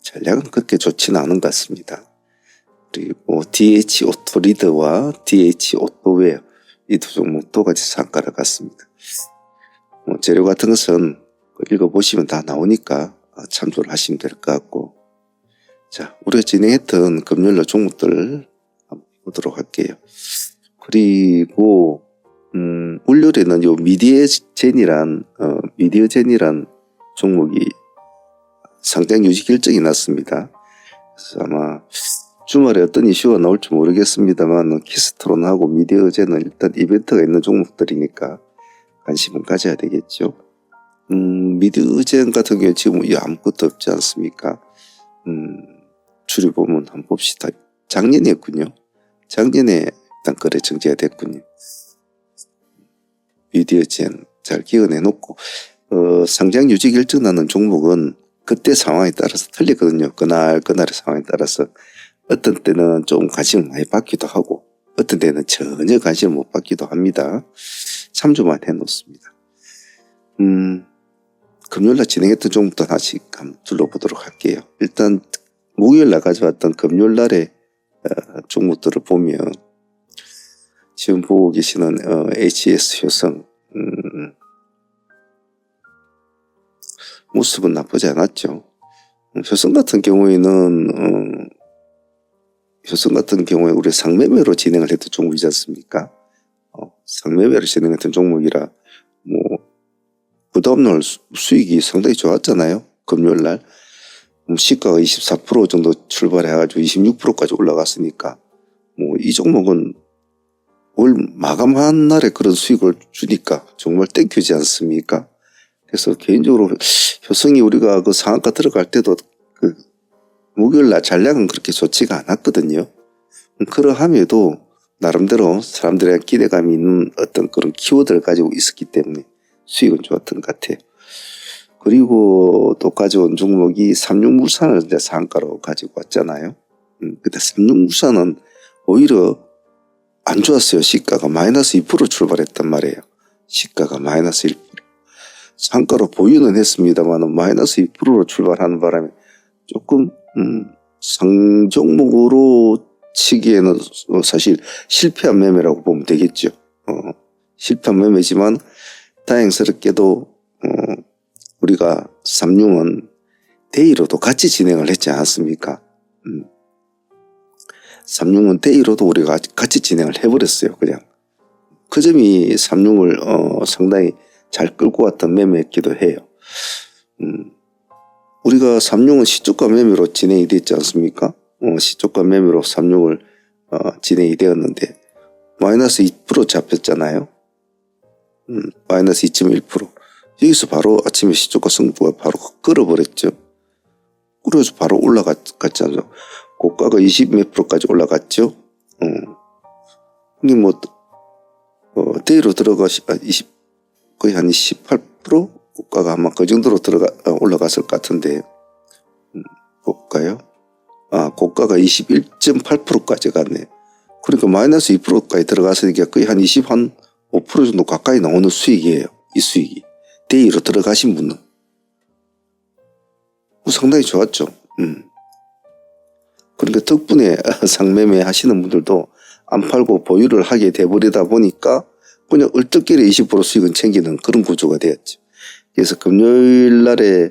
전략은 그렇게 좋지는 않은 것 같습니다. 그리고 DH 오토리드와 DH 오토웨어 이 두 종목도 같이 상한가를 갔습니다. 재료 같은 것은 읽어보시면 다 나오니까 참조를 하시면 될 것 같고 자 우리가 진행했던 금요일날 종목들 한번 보도록 할게요. 그리고 월요일에는 요 미디어젠이란 종목이 상장 유지 결정이 났습니다. 그래서 아마 주말에 어떤 이슈가 나올지 모르겠습니다만 키스트론하고 미디어젠은 일단 이벤트가 있는 종목들이니까 관심은 가져야 되겠죠. 미디어젠 같은 경우에 지금 아무것도 없지 않습니까? 줄이 보면 한번 봅시다. 작년이었군요. 작년에 일단 거래 정지가 됐군요. 미디어젠 잘 기억해 놓고 상장 유지 결정나는 종목은 그때 상황에 따라서 틀리거든요. 그날의 상황에 따라서 어떤 때는 좀 관심을 많이 받기도 하고 어떤 때는 전혀 관심을 못 받기도 합니다. 참조만 해놓습니다. 금요일날 진행했던 종목도 다시 한번 둘러보도록 할게요. 일단 목요일날 가져왔던 금요일날의 종목들을 보면 지금 보고 계시는 HS 효성 모습은 나쁘지 않았죠. 효성 같은 경우에는 우리 상매매로 진행을 했던 종목이지 않습니까? 상매매로 진행했던 종목이라 그 다음날 수익이 상당히 좋았잖아요. 금요일날 시가가 24% 정도 출발해가지고 26%까지 올라갔으니까 이 종목은 올 마감한 날에 그런 수익을 주니까 정말 땡큐지 않습니까? 그래서 개인적으로 효성이 우리가 그 상한가 들어갈 때도 그 목요일날 잔량은 그렇게 좋지가 않았거든요. 그러함에도 나름대로 사람들의 기대감이 있는 어떤 그런 키워드를 가지고 있었기 때문에 수익은 좋았던 것 같아요. 그리고 또 가져온 종목이 삼육물산을 이제 상한가로 가지고 왔잖아요. 근데 삼육물산은 오히려 안 좋았어요. 시가가 마이너스 2% 출발했단 말이에요. 시가가 마이너스 1%. 상가로 보유는 했습니다만 마이너스 2%로 출발하는 바람에 조금 상종목으로 치기에는 사실 실패한 매매라고 보면 되겠죠. 실패한 매매지만 다행스럽게도 우리가 삼융은 데이로도 같이 진행을 했지 않았습니까? 삼융은 데이로도 우리가 같이 진행을 해버렸어요. 그냥 그 점이 삼융을 상당히 잘 끌고 왔던 매매였기도 해요. 우리가 삼융은 시초가 매매로 진행이 됐지 않습니까? 시초가 매매로 삼융을 진행이 되었는데 마이너스 2% 잡혔잖아요. 마이너스 2.1%. 여기서 바로 아침에 시초가 승부가 바로 끌어버렸죠. 그래서 바로 올라갔지 않죠. 고가가 20몇 %까지 올라갔죠. 이게 데이로 거의 한 18% 고가가 아마 그 정도로 올라갔을 것 같은데, 볼까요? 고가가 21.8%까지 갔네요. 그러니까 마이너스 2%까지 들어갔으니까 거의 한 5% 정도 가까이 나오는 수익이에요. 이 수익이. 데이로 들어가신 분은. 상당히 좋았죠. 그러니까 덕분에 상매매 하시는 분들도 안 팔고 보유를 하게 돼버리다 보니까 그냥 얼떨결에 20% 수익은 챙기는 그런 구조가 되었죠. 그래서 금요일 날에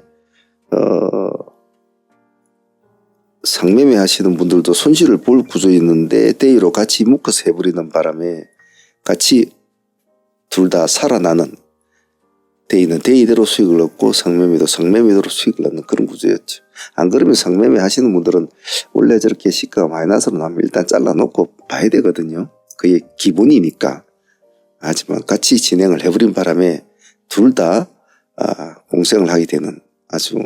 상매매 하시는 분들도 손실을 볼 구조였는데 데이로 같이 묶어서 해버리는 바람에 같이 둘 다 살아나는, 데이는 데이대로 수익을 얻고 상매매도 상매매대로 수익을 얻는 그런 구조였죠. 안 그러면 상매매 하시는 분들은 원래 저렇게 시가가 많이 나서는 하면 일단 잘라놓고 봐야 되거든요. 그게 기본이니까. 하지만 같이 진행을 해버린 바람에 둘 다 공생을 하게 되는 아주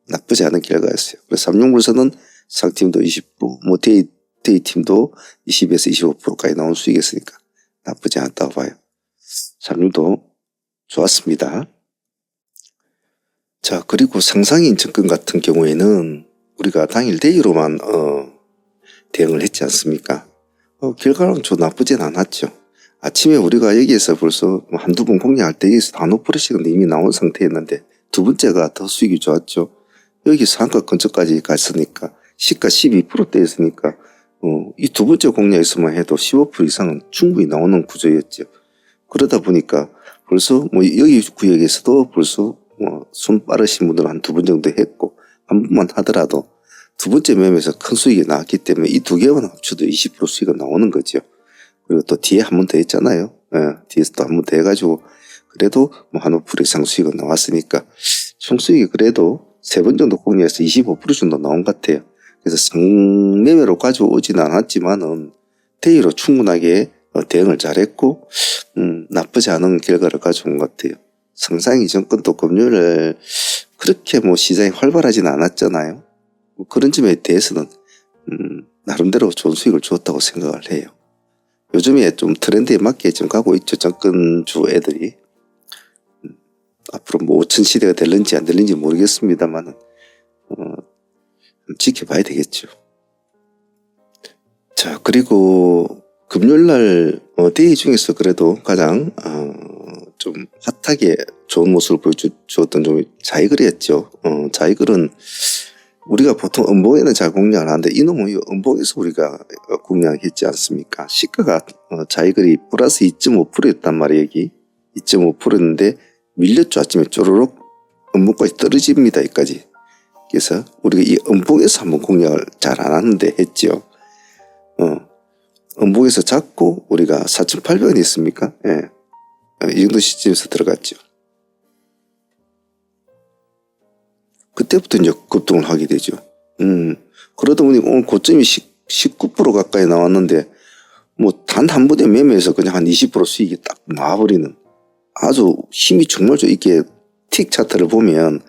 나쁘지 않은 결과였어요. 그래서 삼육물산은 상팀도 20%, 뭐 데이팀도 20에서 25%까지 나온 수익이었으니까 나쁘지 않았다고 봐요. 삼육도 좋았습니다. 자, 그리고 상상인증권 같은 경우에는 우리가 당일 데이로만 대응을 했지 않습니까? 결과는 좀 나쁘진 않았죠. 아침에 우리가 여기에서 벌써 한두 번 공략할 때 여기서 한 5%씩은 이미 나온 상태였는데 두 번째가 더 수익이 좋았죠. 여기 상가 근처까지 갔으니까 시가 12%대였으니까 이 두 번째 공략에서만 해도 15% 이상은 충분히 나오는 구조였죠. 그러다 보니까 벌써 뭐 여기 구역에서도 벌써 손 빠르신 분들은 한 두 번 정도 했고 한 번만 하더라도 두 번째 매매에서 큰 수익이 나왔기 때문에 이 두 개만 합쳐도 20% 수익이 나오는 거죠. 그리고 또 뒤에 한 번 더 했잖아요. 뒤에서 또 한 번 더 해가지고 그래도 뭐 한 5% 이상 수익은 나왔으니까 총 수익이 그래도 세 번 정도 공략해서 25% 정도 나온 것 같아요. 그래서 상매매로 가져오지는 않았지만은 데이로 충분하게 대응을 잘했고 나쁘지 않은 결과를 가져온 것 같아요. 상상이증권도 금요일에 그렇게 뭐 시장이 활발하지는 않았잖아요. 그런 점에 대해서는 나름대로 좋은 수익을 주었다고 생각을 해요. 요즘에 좀 트렌드에 맞게 좀 가고 있죠. 정권주 애들이. 앞으로 뭐 5천 시대가 될는지 안 될는지 모르겠습니다만 지켜봐야 되겠죠. 자, 그리고 금요일날 데이 중에서 그래도 가장 좀 핫하게 좋은 모습을 보여주었던 좀 자이글이었죠. 자이글은 우리가 보통 음봉에는 잘 공략을 하는데 이놈은 음봉에서 우리가 공략했지 않습니까? 시가가 자이글이 플러스 2.5%였단 말이에요. 여기 2.5%였는데 밀렸죠. 아침에 쪼르륵 음봉까지 떨어집니다. 여기까지. 그래서 우리가 이 음봉에서 한번 공략을 잘 안 하는데 했죠. 음봉에서 잡고 우리가 4,800원이 있습니까? 예. 이 정도 시점에서 들어갔죠. 그때부터 이제 급등을 하게 되죠. 그러다 보니 오늘 고점이 19% 가까이 나왔는데 뭐 단 한 번에 매매해서 그냥 한 20% 수익이 딱 나와버리는 아주 힘이 정말 좋. 이게 틱 차트를 보면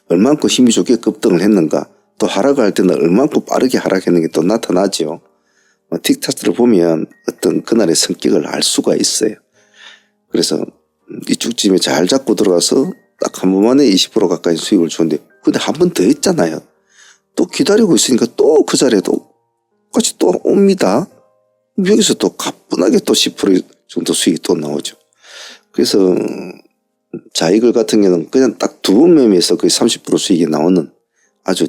얼만큼 힘이 좋게 급등을 했는가, 또 하락할 때는 얼만큼 빠르게 하락했는 게 또 나타나죠. 틱 차트를 보면 어떤 그날의 성격을 알 수가 있어요. 그래서 이쪽쯤에 잘 잡고 들어가서 딱 한 번만에 20% 가까이 수익을 주는데, 근데 한 번 더 했잖아요. 또 기다리고 있으니까 또 그 자리에 똑같이 또 옵니다. 여기서 또 가뿐하게 또 10% 정도 수익이 또 나오죠. 그래서 자이글 같은 경우는 그냥 딱 두 번 매매해서 거의 30% 수익이 나오는 아주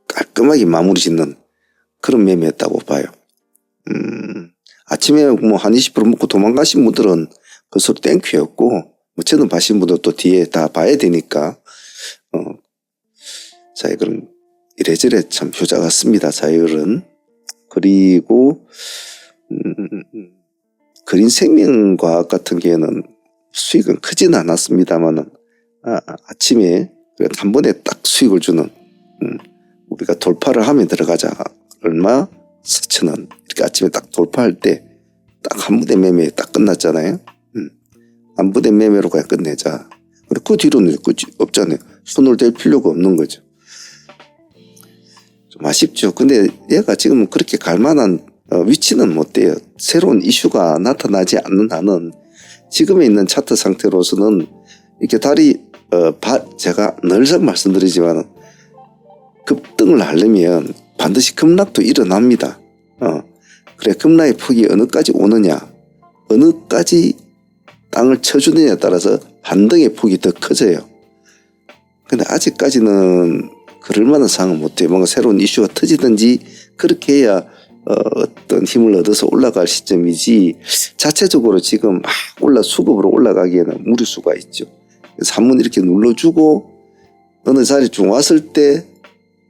깔끔하게 마무리 짓는 그런 매매였다고 봐요. 아침에 뭐 한 20% 먹고 도망가신 분들은 그 소리 땡큐였고, 뭐 저는 봐신 분들 또 뒤에 다 봐야 되니까, 자이글은 이래저래 참 효자 같습니다. 자이글은. 그리고, 그린생명과학 같은 경우에는 수익은 크지는 않았습니다만은, 아침에 한 번에 딱 수익을 주는, 우리가 돌파를 하면 들어가자. 얼마? 4,000원. 이렇게 아침에 딱 돌파할 때 딱 한 부대 매매에 딱 끝났잖아요. 한 부대 매매로 그냥 끝내자. 그리고 그 뒤로는 끝이 없잖아요. 손을 댈 필요가 없는 거죠. 좀 아쉽죠. 근데 얘가 지금은 그렇게 갈 만한 위치는 못 돼요. 새로운 이슈가 나타나지 않는 한은 지금에 있는 차트 상태로서는 이렇게 다리 제가 늘상 말씀드리지만 급등을 하려면 반드시 급락도 일어납니다. 그래 급락의 폭이 어느까지 오느냐, 어느까지 땅을 쳐주느냐에 따라서 반등의 폭이 더 커져요. 근데 아직까지는 그럴 만한 상황은 못해요. 뭔가 새로운 이슈가 터지든지 그렇게 해야 어떤 힘을 얻어서 올라갈 시점이지, 자체적으로 지금 막 수급으로 올라가기에는 무리수가 있죠. 그래서 한번 이렇게 눌러주고 어느 자리 좀 왔을 때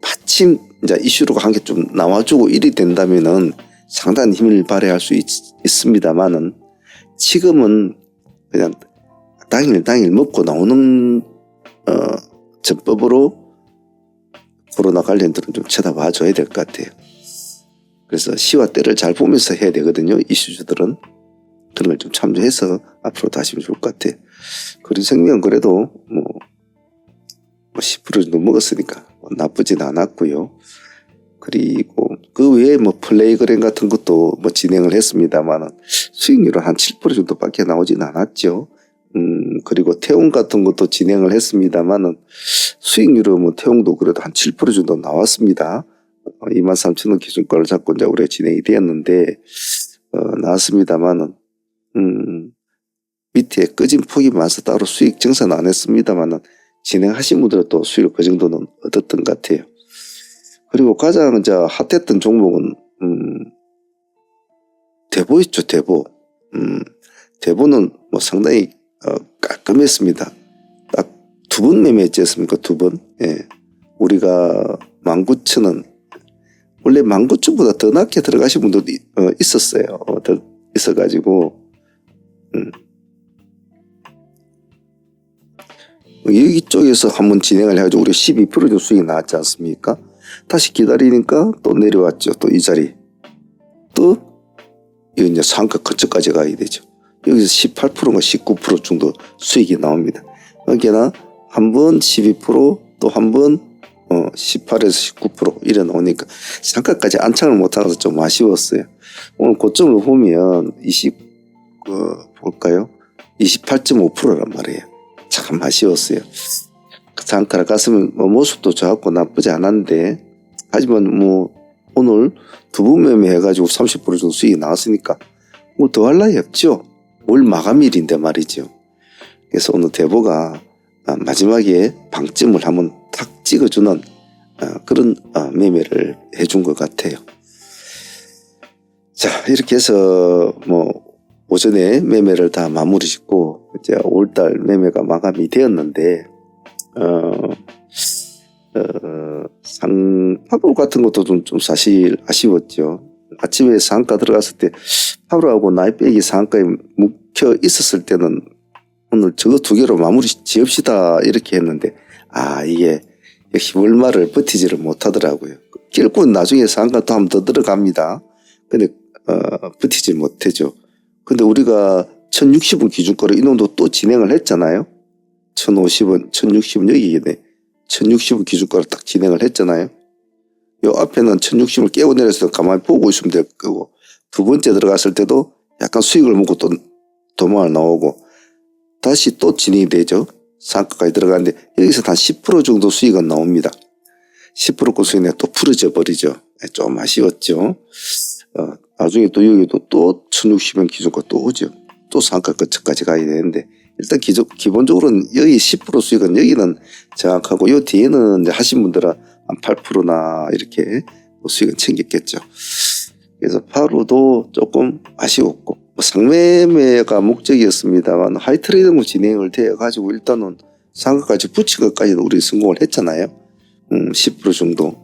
마침 이제 이슈로가 한 개 좀 나와주고 일이 된다면은 상당한 힘을 발휘할 수 있습니다만은, 지금은 그냥 당일 먹고 나오는 전법으로 코로나 관련들은 좀 쳐다봐 줘야 될 것 같아요. 그래서 시와 때를 잘 보면서 해야 되거든요. 이슈주들은 그런 걸 좀 참조해서 앞으로도 하시면 좋을 것 같아요. 그린생명은 그래도 뭐 10% 정도 먹었으니까 나쁘진 않았고요. 그리고 그 외에 뭐 플레이그램 같은 것도 뭐 진행을 했습니다만 수익률은 한 7% 정도밖에 나오진 않았죠. 그리고 태웅 같은 것도 진행을 했습니다만 수익률은 뭐 태웅도 그래도 한 7% 정도 나왔습니다. 23,000원 기준가를 잡고 이제 올해 진행이 되었는데 나왔습니다만 밑에 꺼진 폭이 많아서 따로 수익 정산은 안 했습니다만 진행하신 분들은 또 수익을 그 정도는 얻었던 것 같아요. 그리고 가장 이제 핫했던 종목은 대보 있죠. 대보. 대보는 뭐 상당히 깔끔했습니다. 딱 두 번 매매했지 않습니까? 두 번. 예. 우리가 19,000원, 원래 19,000원보다 더 낮게 들어가신 분들도 있었어요. 더 있어가지고 여기 쪽에서 한번 진행을 해가지고 우리 12% 정도 수익이 나왔지 않습니까? 다시 기다리니까 또 내려왔죠. 또 이 자리. 또 이거 이제 상가 근처까지 가야 되죠. 여기서 18%가 19% 정도 수익이 나옵니다. 그러니까 한 번 12%, 또 한 번 18에서 19% 이래 나오니까 상가까지 안착을 못하면서 좀 아쉬웠어요. 오늘 고점을 보면 볼까요? 28.5%란 말이에요. 참 아쉬웠어요. 상가를 갔으면 모습도 좋았고 나쁘지 않았는데, 하지만 뭐 오늘 두 번 매매해가지고 30% 정도 수익이 나왔으니까 뭐 더 할 나위 없죠. 올 마감일인데 말이죠. 그래서 오늘 대보가 마지막에 방점을 한번 탁 찍어주는 그런 매매를 해준 것 같아요. 자, 이렇게 해서 뭐 오전에 매매를 다 마무리 짓고 이제 5월달 매매가 마감이 되었는데 파브 같은 것도 좀 사실 아쉬웠죠. 아침에 상가 들어갔을 때 파브하고 나이백이 상가에 묵혀 있었을 때는 오늘 저거 두 개로 마무리 지읍시다 이렇게 했는데 이게 역시 월말을 버티지를 못하더라고요. 결국은 나중에 상가 또 한 번 더 들어갑니다. 근데 버티지 못하죠. 근데 우리가 1060원 기준가로 이놈도 또 진행을 했잖아요. 1050원, 1060원 여기네. 1060원 기준가로 딱 진행을 했잖아요. 요 앞에는 1060을 깨고 내려서 가만히 보고 있으면 될 거고, 두 번째 들어갔을 때도 약간 수익을 먹고 또 도망을 나오고 다시 또 진행이 되죠. 상가까지 들어가는데 여기서 한 10% 정도 수익은 나옵니다. 10%그 수익이 또 풀어져 버리죠. 좀 아쉬웠죠. 나중에 또 여기도 또 1060원 기준가 또 오죠. 또 상가 끝까지 가야 되는데 일단 기본적으로는 여기 10% 수익은 여기는 정확하고 요 뒤에는 이제 하신 분들은 한 8%나 이렇게 수익은 챙겼겠죠. 그래서 파루도 조금 아쉬웠고 상매매가 목적이었습니다만 하이트레이딩 진행을 되어가지고 일단은 상가까지 붙인 것까지도 우리 성공을 했잖아요. 10% 정도.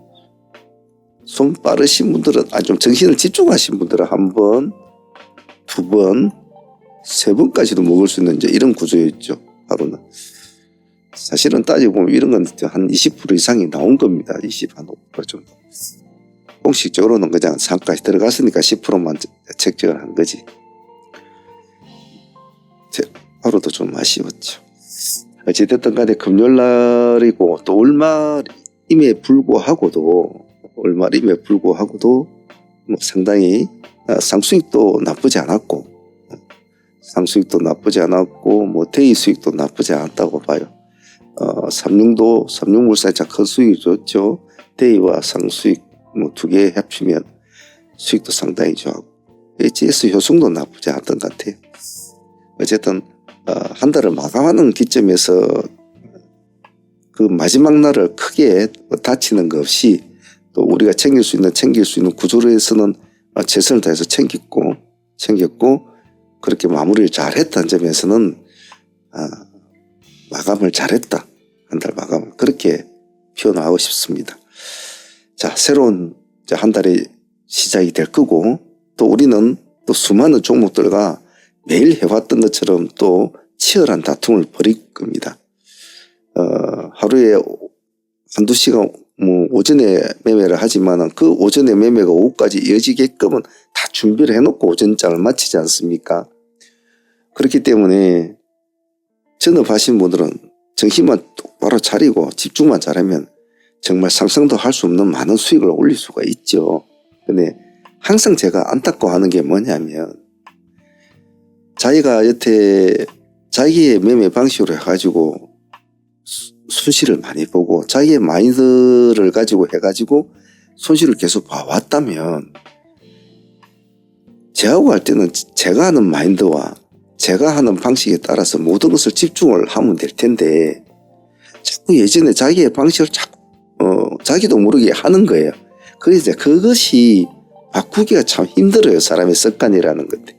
손 빠르신 분들은 좀 정신을 집중하신 분들은 한 번, 두 번, 세 번까지도 먹을 수 있는 이제 이런 구조였죠. 하루는. 사실은 따지고 보면 이런 건 한 20% 이상이 나온 겁니다. 20, 한 5% 정도. 공식적으로는 그냥 상가에 들어갔으니까 10%만 책정을 한 거지. 하루도 좀 아쉬웠죠. 어찌됐든 간에 금요일날이고 또 월말임에 불구하고도 뭐 상당히 상수익도 나쁘지 않았고 뭐 대의 수익도 나쁘지 않았다고 봐요. 삼육물산이 큰 수익이 줬죠. 대의와 상수익 뭐 두 개 합치면 수익도 상당히 좋았고 HS 효성도 나쁘지 않던 것 같아요. 어쨌든 한 달을 마감하는 기점에서 그 마지막 날을 크게 다치는 거 없이 또 우리가 챙길 수 있는 구조로에서는 최선을 다해서 챙겼고 그렇게 마무리를 잘했다는 점에서는 마감을 잘했다. 한 달 마감 그렇게 표현하고 싶습니다. 자, 새로운 한 달이 시작이 될 거고 또 우리는 또 수많은 종목들과 매일 해왔던 것처럼 또 치열한 다툼을 벌일 겁니다. 하루에 한두 시간 오전에 매매를 하지만 그 오전에 매매가 오후까지 이어지게끔은 다 준비를 해놓고 오전장을 마치지 않습니까? 그렇기 때문에 전업하신 분들은 정신만 똑바로 차리고 집중만 잘하면 정말 상상도 할 수 없는 많은 수익을 올릴 수가 있죠. 근데 항상 제가 안타까워하는 게 뭐냐면 자기가 여태 자기의 매매 방식으로 해가지고 손실을 많이 보고 자기의 마인드를 가지고 해가지고 손실을 계속 봐왔다면 제하고 할 때는 제가 하는 마인드와 제가 하는 방식에 따라서 모든 것을 집중을 하면 될 텐데 자꾸 예전에 자기의 방식을 자기도 모르게 하는 거예요. 그래서 그것이 바꾸기가 참 힘들어요. 사람의 습관이라는 건데.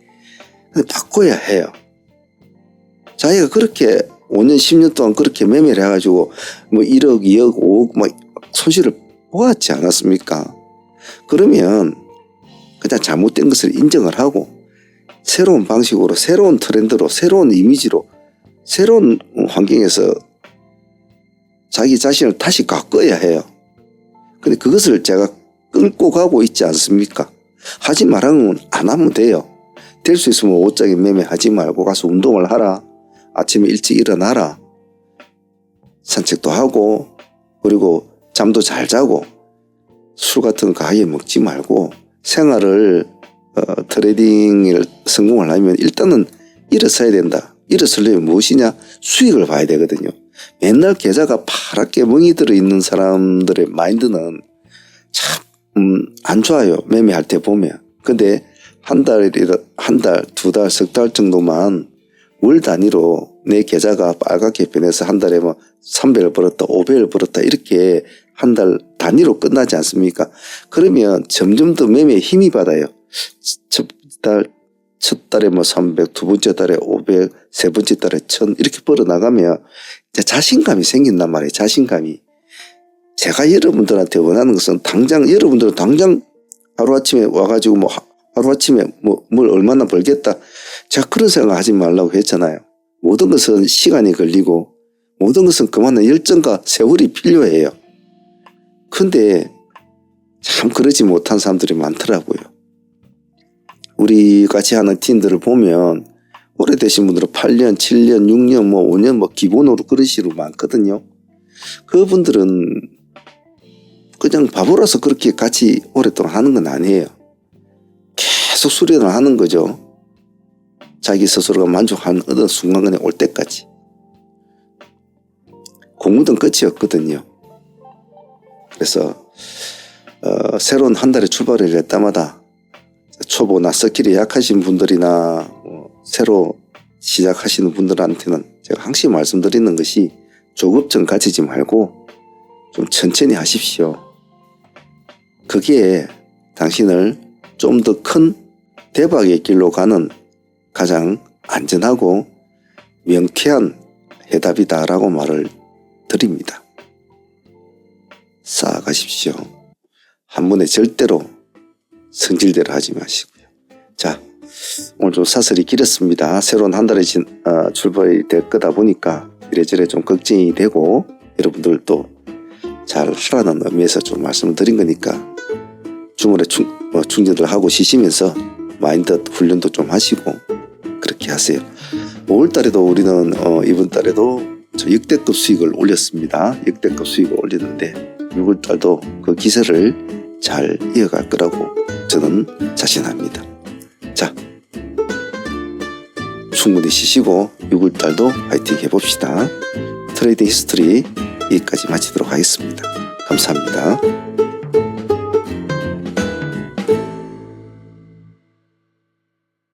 근데 바꿔야 해요. 자기가 그렇게 5년 10년 동안 그렇게 매매를 해가지고 1억 2억 5억 손실을 보았지 않았습니까? 그러면 그냥 잘못된 것을 인정을 하고 새로운 방식으로 새로운 트렌드로 새로운 이미지로 새로운 환경에서 자기 자신을 다시 가꿔야 해요. 근데 그것을 제가 끌고 가고 있지 않습니까? 하지 말라면 안 하면 돼요. 될 수 있으면 옷장에 매매하지 말고 가서 운동을 하라. 아침에 일찍 일어나라. 산책도 하고 그리고 잠도 잘 자고 술 같은 거 아예 먹지 말고 생활을 트레이딩을 성공을 하면 일단은 일어서야 된다. 일어서려면 무엇이냐? 수익을 봐야 되거든요. 맨날 계좌가 파랗게 멍이 들어있는 사람들의 마인드는 참 안 좋아요. 매매할 때 보면. 근데 한 달, 두 달, 석 달 정도만 월 단위로 내 계좌가 빨갛게 변해서 한 달에 300을 벌었다, 500을 벌었다 이렇게 한 달 단위로 끝나지 않습니까? 그러면 점점 더 매매에 힘이 받아요. 첫 달에 300, 두 번째 달에 500, 세 번째 달에 1000 이렇게 벌어나가면 이제 자신감이 생긴단 말이에요. 자신감이. 제가 여러분들한테 원하는 것은 여러분들은 당장 하루아침에 와가지고 하루아침에 뭘 얼마나 벌겠다. 제가 그런 생각 하지 말라고 했잖아요. 모든 것은 시간이 걸리고 모든 것은 그만한 열정과 세월이 필요해요. 근데 참 그러지 못한 사람들이 많더라고요. 우리 같이 하는 팀들을 보면 오래되신 분들은 8년, 7년, 6년, 5년 기본으로 그런 식으로 많거든요. 그분들은 그냥 바보라서 그렇게 같이 오랫동안 하는 건 아니에요. 계속 수련을 하는 거죠. 자기 스스로가 만족하는 어떤 순간에 올 때까지. 공부는 끝이 없거든요. 그래서 새로운 한 달의 출발을 할 때마다 초보나 스킬이 약하신 분들이나 새로 시작하시는 분들한테는 제가 항상 말씀드리는 것이 조급증 가지지 말고 좀 천천히 하십시오. 그게 당신을 좀 더 큰 대박의 길로 가는 가장 안전하고 명쾌한 해답이다라고 말을 드립니다. 쌓아가십시오. 한 번에 절대로 성질대로 하지 마시고요. 자, 오늘 좀 사설이 길었습니다. 새로운 한 달에 출발이 될 거다 보니까 이래저래 좀 걱정이 되고 여러분들도 잘 하라는 의미에서 좀 말씀을 드린 거니까 주말에 충전을 하고 쉬시면서 마인드 훈련도 좀 하시고 그렇게 하세요. 5월달에도 우리는 이번 달에도 저 역대급 수익을 올렸습니다. 역대급 수익을 올렸는데 6월달도 그 기세를 잘 이어갈 거라고 저는 자신합니다. 자, 충분히 쉬시고 6월달도 파이팅 해봅시다. 트레이딩 히스토리 여기까지 마치도록 하겠습니다. 감사합니다.